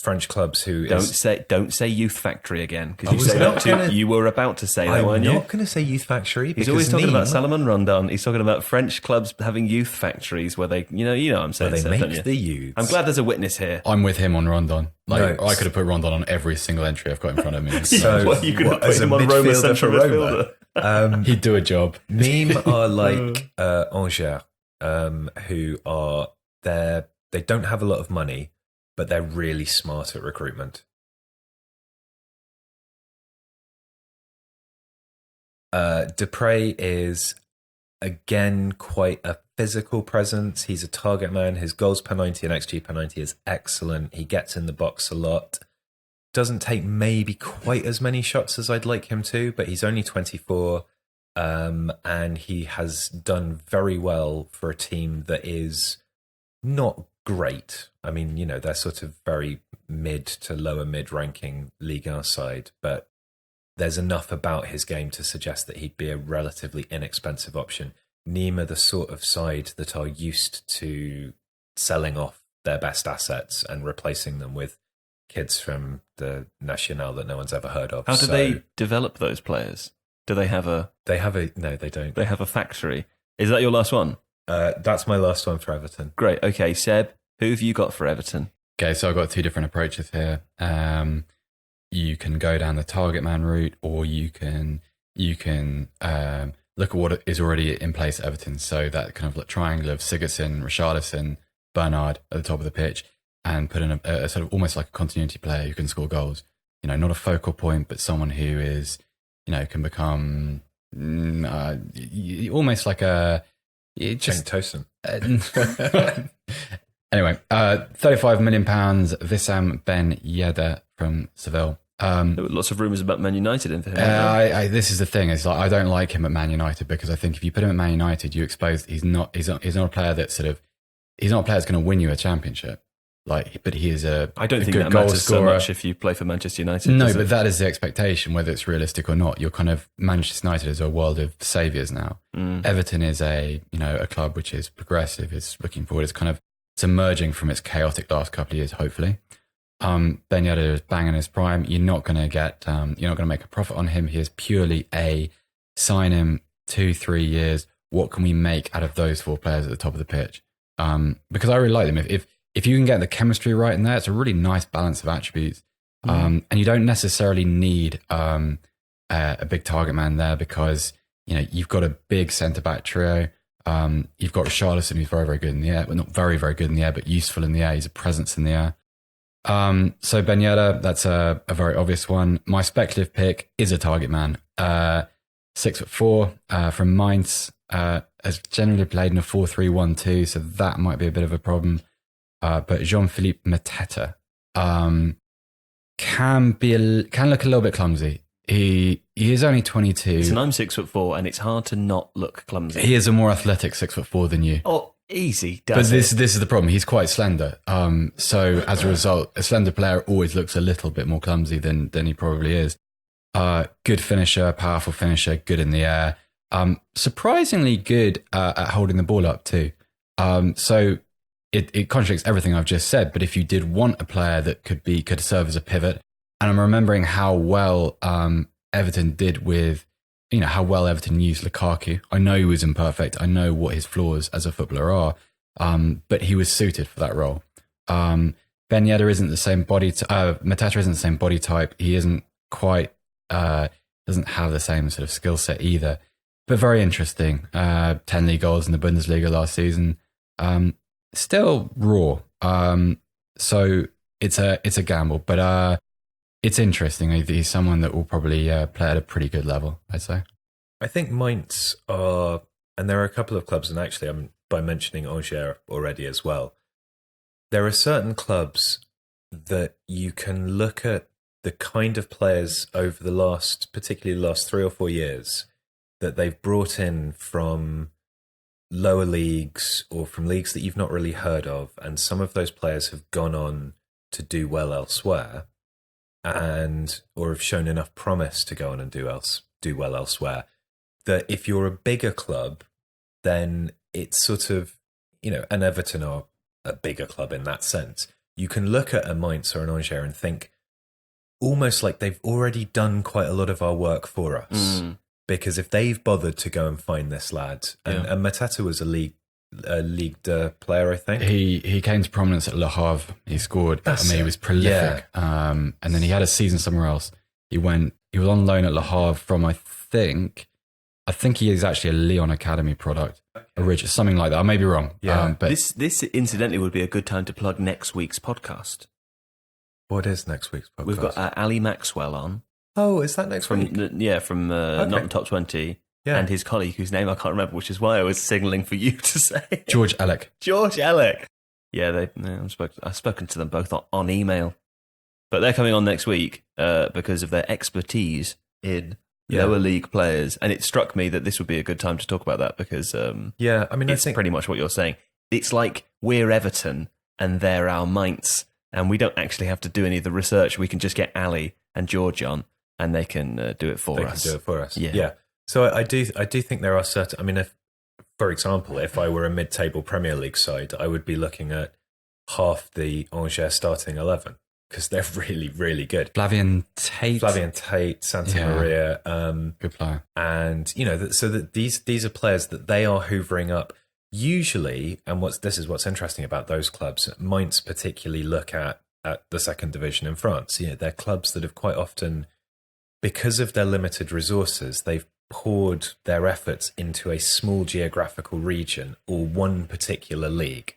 French clubs who don't say Youth Factory again, because I was not gonna- you were about to say that, I'm weren't you? not going to say Youth Factory because He's always talking Neal, about Salomon Ronda. He's talking about French clubs having youth factories where they, you know what I'm saying. where they Seth, don't make you? the youths. I'm glad there's a witness here. I'm with him on Rondon. Like, No. I could have put Rondon on every single entry I've got in front of me. So Well, you could have put as a him on Roma midfielder central for Roma, midfielder. He'd do a job. Nîmes are like Angers, who are they don't have a lot of money, but they're really smart at recruitment. Dupre is again quite a physical presence. He's a target man. His goals per 90 and XG per 90 is excellent. He gets in the box a lot. Doesn't take maybe quite as many shots as I'd like him to, but he's only 24. And he has done very well for a team that is not great. I mean, they're sort of very mid to lower mid ranking Ligue 1 side, but there's enough about his game to suggest that he'd be a relatively inexpensive option. Nîmes are the sort of side that are used to selling off their best assets and replacing them with kids from the Nacional that no one's ever heard of. How do they develop those players? Do they have a... No, they don't. They have a factory. Is that your last one? That's my last one for Everton. Great. Okay, Seb, who have you got for Everton? Okay, so I've got two different approaches here. You can go down the target man route, or you can look at what is already in place at Everton. So that kind of like triangle of Sigurdsson, Richarlison, Bernard at the top of the pitch, and put in a sort of almost like a continuity player who can score goals. Not a focal point, but someone who is, can become almost like a just Tosin. Anyway, £35 million, Wissam Ben Yedder from Seville. There were lots of rumours about Man United in for him. This is the thing. It's like I don't like him at Man United because I think if you put him at Man United, you expose he's not a player that's he's not a player that's going to win you a championship. But he is I don't think good that goal matters so scorer. much if you play for Manchester United. No, does but it? that is the expectation, whether it's realistic or not. You're kind of Manchester United is a world of saviours now. Everton is a club which is progressive, is looking forward, it's emerging from its chaotic last couple of years, hopefully. Ben Yedder is bang in his prime. You're not going to make a profit on him. He is purely a sign him 2-3 years. What can we make out of those four players at the top of the pitch? Because I really like them. If you can get the chemistry right in there, it's a really nice balance of attributes. And you don't necessarily need a big target man there because you've got a big centre back trio. You've got Richarlison, who's very, very good in the air. Well, not very, very good in the air, but useful in the air. He's a presence in the air. So Ben Yedder, that's a very obvious one. My speculative pick is a target man. 6'4", from Mainz, has generally played in a 4-3-1-2, so that might be a bit of a problem. But Jean-Philippe Mateta can look a little bit clumsy. He is only 22. And I'm 6'4", and it's hard to not look clumsy. He is a more athletic 6'4" than you. Oh, easy. But this is the problem. He's quite slender. So as a result, a slender player always looks a little bit more clumsy than he probably is. Good finisher, powerful finisher, good in the air. Surprisingly good at holding the ball up too. So it contradicts everything I've just said. But if you did want a player that could serve as a pivot, and I'm remembering how well Everton did with, how well Everton used Lukaku. I know he was imperfect. I know what his flaws as a footballer are, but he was suited for that role. Ben Yedder isn't the same body. Mateta isn't the same body type. He isn't quite. Doesn't have the same sort of skill set either. But very interesting. 10 league goals in the Bundesliga last season. Still raw. So it's a gamble, but it's interesting. He's someone that will probably play at a pretty good level, I'd say. I think Mainz are, and there are a couple of clubs, and actually by mentioning Angers already as well, there are certain clubs that you can look at the kind of players over particularly the last 3 or 4 years, that they've brought in from lower leagues or from leagues that you've not really heard of, and some of those players have gone on to do well elsewhere, or have shown enough promise to go on and do well elsewhere, that if you're a bigger club, then it's sort of, and Everton are a bigger club in that sense. you can look at a Mainz or an Angers and think almost like they've already done quite a lot of our work for us. Because if they've bothered to go and find this lad, and Mateta was a Ligue 2 player, I think. He came to prominence at Le Havre. He scored. He was prolific. And then he had a season somewhere else. He was on loan at Le Havre from, I think he is actually a Lyon Academy product. Something like that. I may be wrong. Yeah. But this incidentally would be a good time to plug next week's podcast. What is next week's podcast? We've got Ali Maxwell on. Oh, is that next week? From Not in Top 20. Yeah. And his colleague, whose name I can't remember, which is why I was signalling for you to say. George Elek. George Elek. Yeah, I've spoken to them both on email. But they're coming on next week because of their expertise in lower league players. And it struck me that this would be a good time to talk about that because I think pretty much what you're saying. It's like we're Everton and they're our Mainz. And we don't actually have to do any of the research. We can just get Ali and George on and they can do it for us. They can do it for us. Yeah. So I do think there are certain. I mean, for example, if I were a mid-table Premier League side, I would be looking at half the Angers starting 11 because they're really, really good. Flavien Tate, Santa Maria, good player, and so that these are players that they are hoovering up usually. And this is what's interesting about those clubs. Mainz particularly look at the second division in France. They're clubs that have quite often, because of their limited resources, they've poured their efforts into a small geographical region or one particular league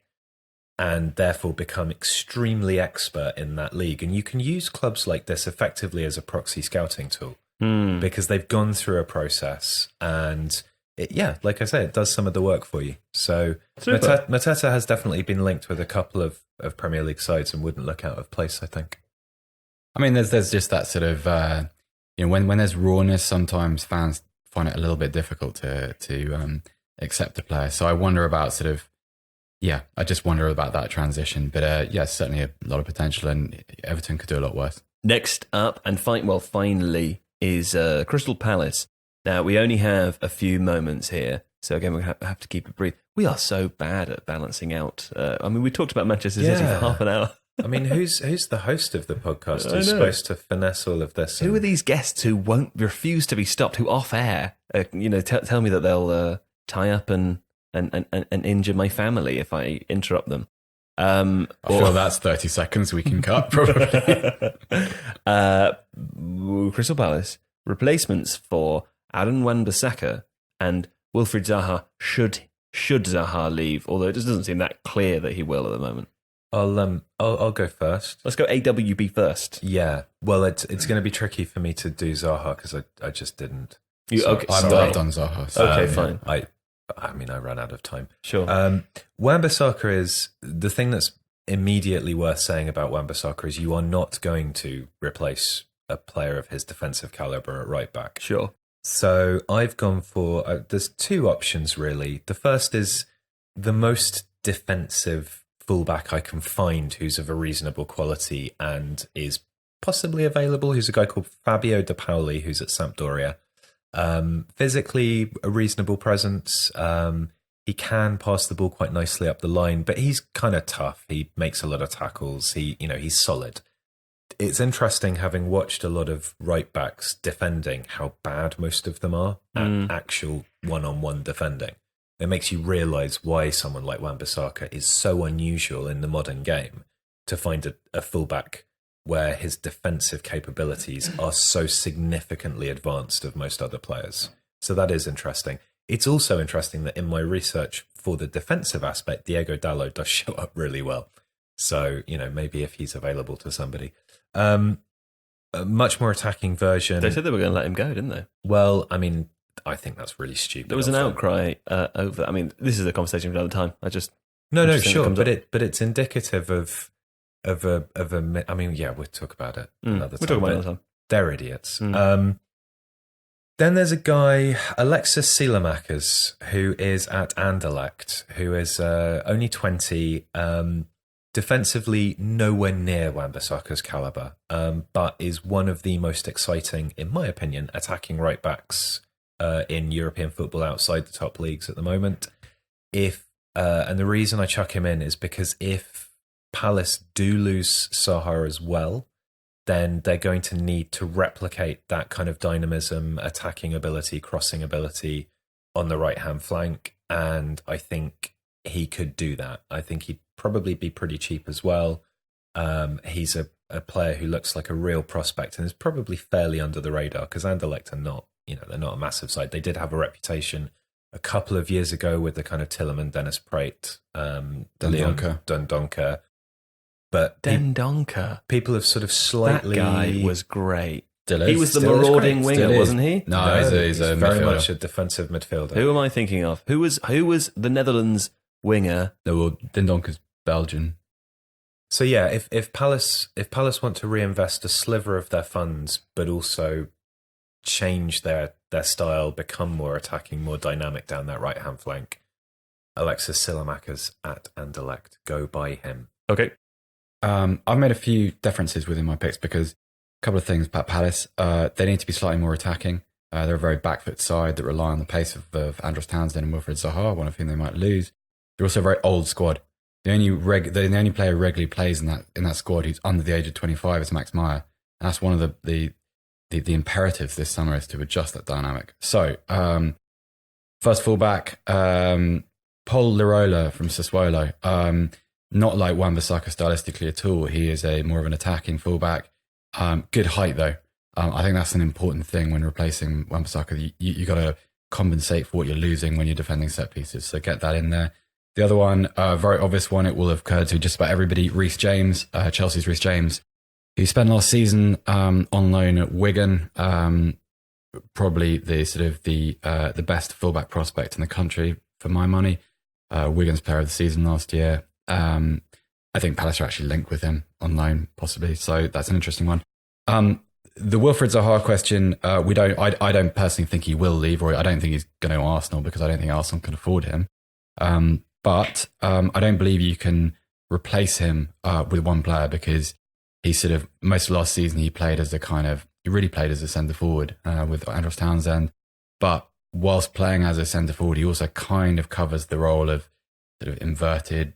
and therefore become extremely expert in that league. And you can use clubs like this effectively as a proxy scouting tool because they've gone through a process and like I say, it does some of the work for you. So Mateta has definitely been linked with a couple of Premier League sides and wouldn't look out of place, I think. I mean, there's just that sort of, when there's rawness, sometimes fans find it a little bit difficult to accept a player. So I wonder about I just wonder about that transition. But certainly a lot of potential and Everton could do a lot worse. Next up, and finally, is Crystal Palace. Now, we only have a few moments here. So again, we have to keep it brief. We are so bad at balancing out. We talked about Manchester City for half an hour. I mean, who's the host of the podcast who's supposed to finesse all of this? Who are these guests who won't refuse to be stopped, who off air, tell me that they'll tie up and injure my family if I interrupt them? I feel that's 30 seconds we can cut, probably. Crystal Palace, replacements for Aaron Wan-Bissaka and Wilfried Zaha should Zaha leave, although it just doesn't seem that clear that he will at the moment. I'll go first. Let's go AWB first. Yeah. Well, it's going to be tricky for me to do Zaha because I just didn't. I've done Zaha. So, okay, fine. I ran out of time. Sure. Wan-Bissaka is the thing that's immediately worth saying about Wan-Bissaka is you are not going to replace a player of his defensive caliber at right back. Sure. So I've gone for there's two options really. The first is the most defensive fullback I can find who's of a reasonable quality and is possibly available, who's a guy called Fabio De Paola, who's at Sampdoria. Physically a reasonable presence. He can pass the ball quite nicely up the line, but he's kind of tough. He makes a lot of tackles. He's solid. It's interesting, having watched a lot of right backs defending, how bad most of them are at actual one-on-one defending. It makes you realise why someone like Wan-Bissaka is so unusual in the modern game, to find a fullback where his defensive capabilities are so significantly advanced of most other players. So that is interesting. It's also interesting that in my research for the defensive aspect, Diego Dalot does show up really well. So, maybe if he's available to somebody. A much more attacking version. They said they were going to let him go, didn't they? Well, I think that's really stupid. There was an outcry over. This is a conversation for another time. No, sure, but it's indicative of a. We'll talk about it another time. We'll talk about it another time. They're idiots. Then there's a guy, Alexis C Lamarcus, who is at Anderlecht, who is only 20. Defensively, nowhere near Wan-Bissaka's caliber, but is one of the most exciting, in my opinion, attacking right backs in European football outside the top leagues at the moment. And the reason I chuck him in is because if Palace do lose Zaha as well, then they're going to need to replicate that kind of dynamism, attacking ability, crossing ability on the right-hand flank. And I think he could do that. I think he'd probably be pretty cheap as well. He's a player who looks like a real prospect and is probably fairly under the radar because Anderlecht are not, they're not a massive side. They did have a reputation a couple of years ago with the kind of Tielemans, Dennis Praet, Dundonker. But Dendonker. People have sort of slightly... That guy was great. Still is. He was the Still is marauding great. winger, Still is. wasn't he? No, he's a very midfielder. much a defensive midfielder. Who am I thinking of? Who was the Netherlands winger? No, well, Dendonker's Belgian. So yeah, if Palace want to reinvest a sliver of their funds, but also change their style, become more attacking, more dynamic down that right hand flank, Alexis C Lamarcus at Anderlecht, go buy him. Okay. I've made a few differences within my picks because a couple of things about Palace. They need to be slightly more attacking. They're a very back-foot side that rely on the pace of Andros Townsend and Wilfried Zaha, one of whom they might lose. They're also a very old squad. The only player who regularly plays in that squad who's under the age of 25 is Max Meyer, and that's one of the imperatives this summer is to adjust that dynamic. So, first fullback, Paul Lirola from Sassuolo. Not like Wan-Bissaka stylistically at all. He is more of an attacking fullback. Good height though. I think that's an important thing when replacing Wan-Bissaka. You got to compensate for what you're losing when you're defending set pieces. So get that in there. The other one, very obvious one, it will have occurred to just about everybody, Rhys James, Chelsea's Rhys James, who spent last season on loan at Wigan, probably the best fullback prospect in the country for my money. Wigan's player of the season last year. I think Palace are actually linked with him on loan, possibly. So that's an interesting one. The Wilfried Zaha question, I don't personally think he will leave, or I don't think he's going to Arsenal because I don't think Arsenal can afford him. But I don't believe you can replace him with one player because he most of last season he really played as a centre forward with Andros Townsend. But whilst playing as a centre forward, he also kind of covers the role of sort of inverted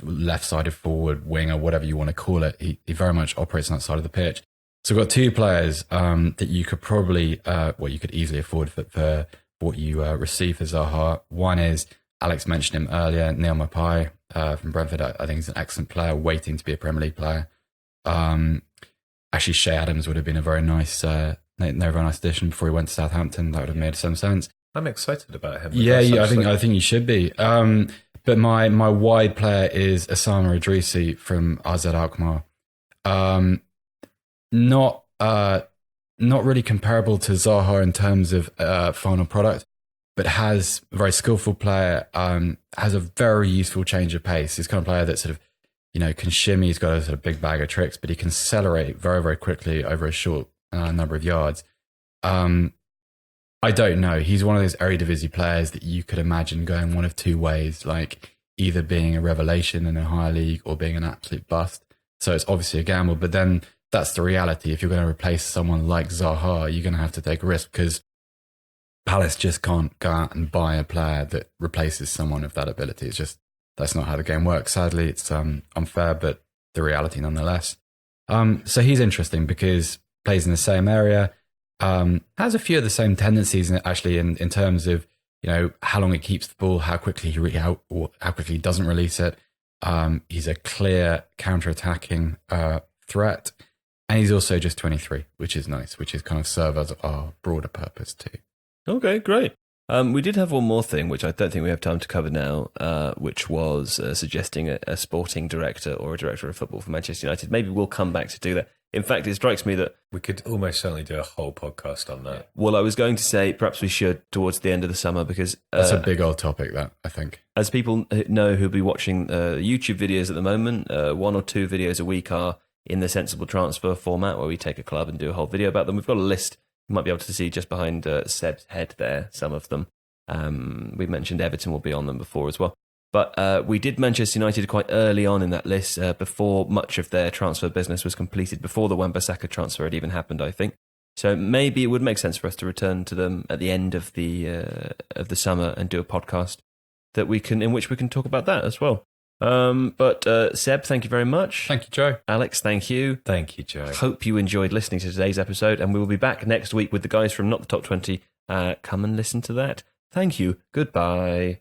left-sided forward winger, whatever you want to call it. He very much operates on that side of the pitch. So we've got two players that you could probably, you could easily afford for what you receive for Zaha. One is, Alex mentioned him earlier, Neal Maupay from Brentford. I think he's an excellent player, waiting to be a Premier League player. Actually, Shea Adams would have been a very nice addition before he went to Southampton. That would have made some sense. I'm excited about him. Yeah, I think you should be. But my wide player is Oussama Idrissi from AZ Alkmaar. Not really comparable to Zaha in terms of final product, but has a very skillful player, has a very useful change of pace. He's the kind of player that sort of, can shimmy. He's got a sort of big bag of tricks, but he can accelerate very, very quickly over a short number of yards. I don't know. He's one of those Eredivisie players that you could imagine going one of two ways, like either being a revelation in a higher league or being an absolute bust. So it's obviously a gamble, but then that's the reality. If you're going to replace someone like Zaha, you're going to have to take a risk because Palace just can't go out and buy a player that replaces someone of that ability. It's just, that's not how the game works. Sadly, it's unfair, but the reality nonetheless. So he's interesting because plays in the same area, has a few of the same tendencies actually in terms of, how long it keeps the ball, how quickly how quickly he doesn't release it. He's a clear counter-attacking threat. And he's also just 23, which is nice, which is kind of serve as our broader purpose too. Okay, great. We did have one more thing, which I don't think we have time to cover now, which was suggesting a sporting director or a director of football for Manchester United. Maybe we'll come back to do that. In fact, it strikes me that we could almost certainly do a whole podcast on that. Well, I was going to say perhaps we should towards the end of the summer because... that's a big old topic, that, I think. As people know who'll be watching YouTube videos at the moment, 1 or 2 videos a week are in the sensible transfer format where we take a club and do a whole video about them. We've got a list. You might be able to see just behind Seb's head there, some of them. We've mentioned Everton will be on them before as well. But we did Manchester United quite early on in that list, before much of their transfer business was completed, before the Wan-Bissaka transfer had even happened, I think. So maybe it would make sense for us to return to them at the end of the summer and do a podcast in which we can talk about that as well. But Seb, thank you very much. Thank you, Joe. Alex, thank you. Thank you, Joe. Hope you enjoyed listening to today's episode, and we will be back next week with the guys from Not the Top 20. Come and listen to that. Thank you. Goodbye.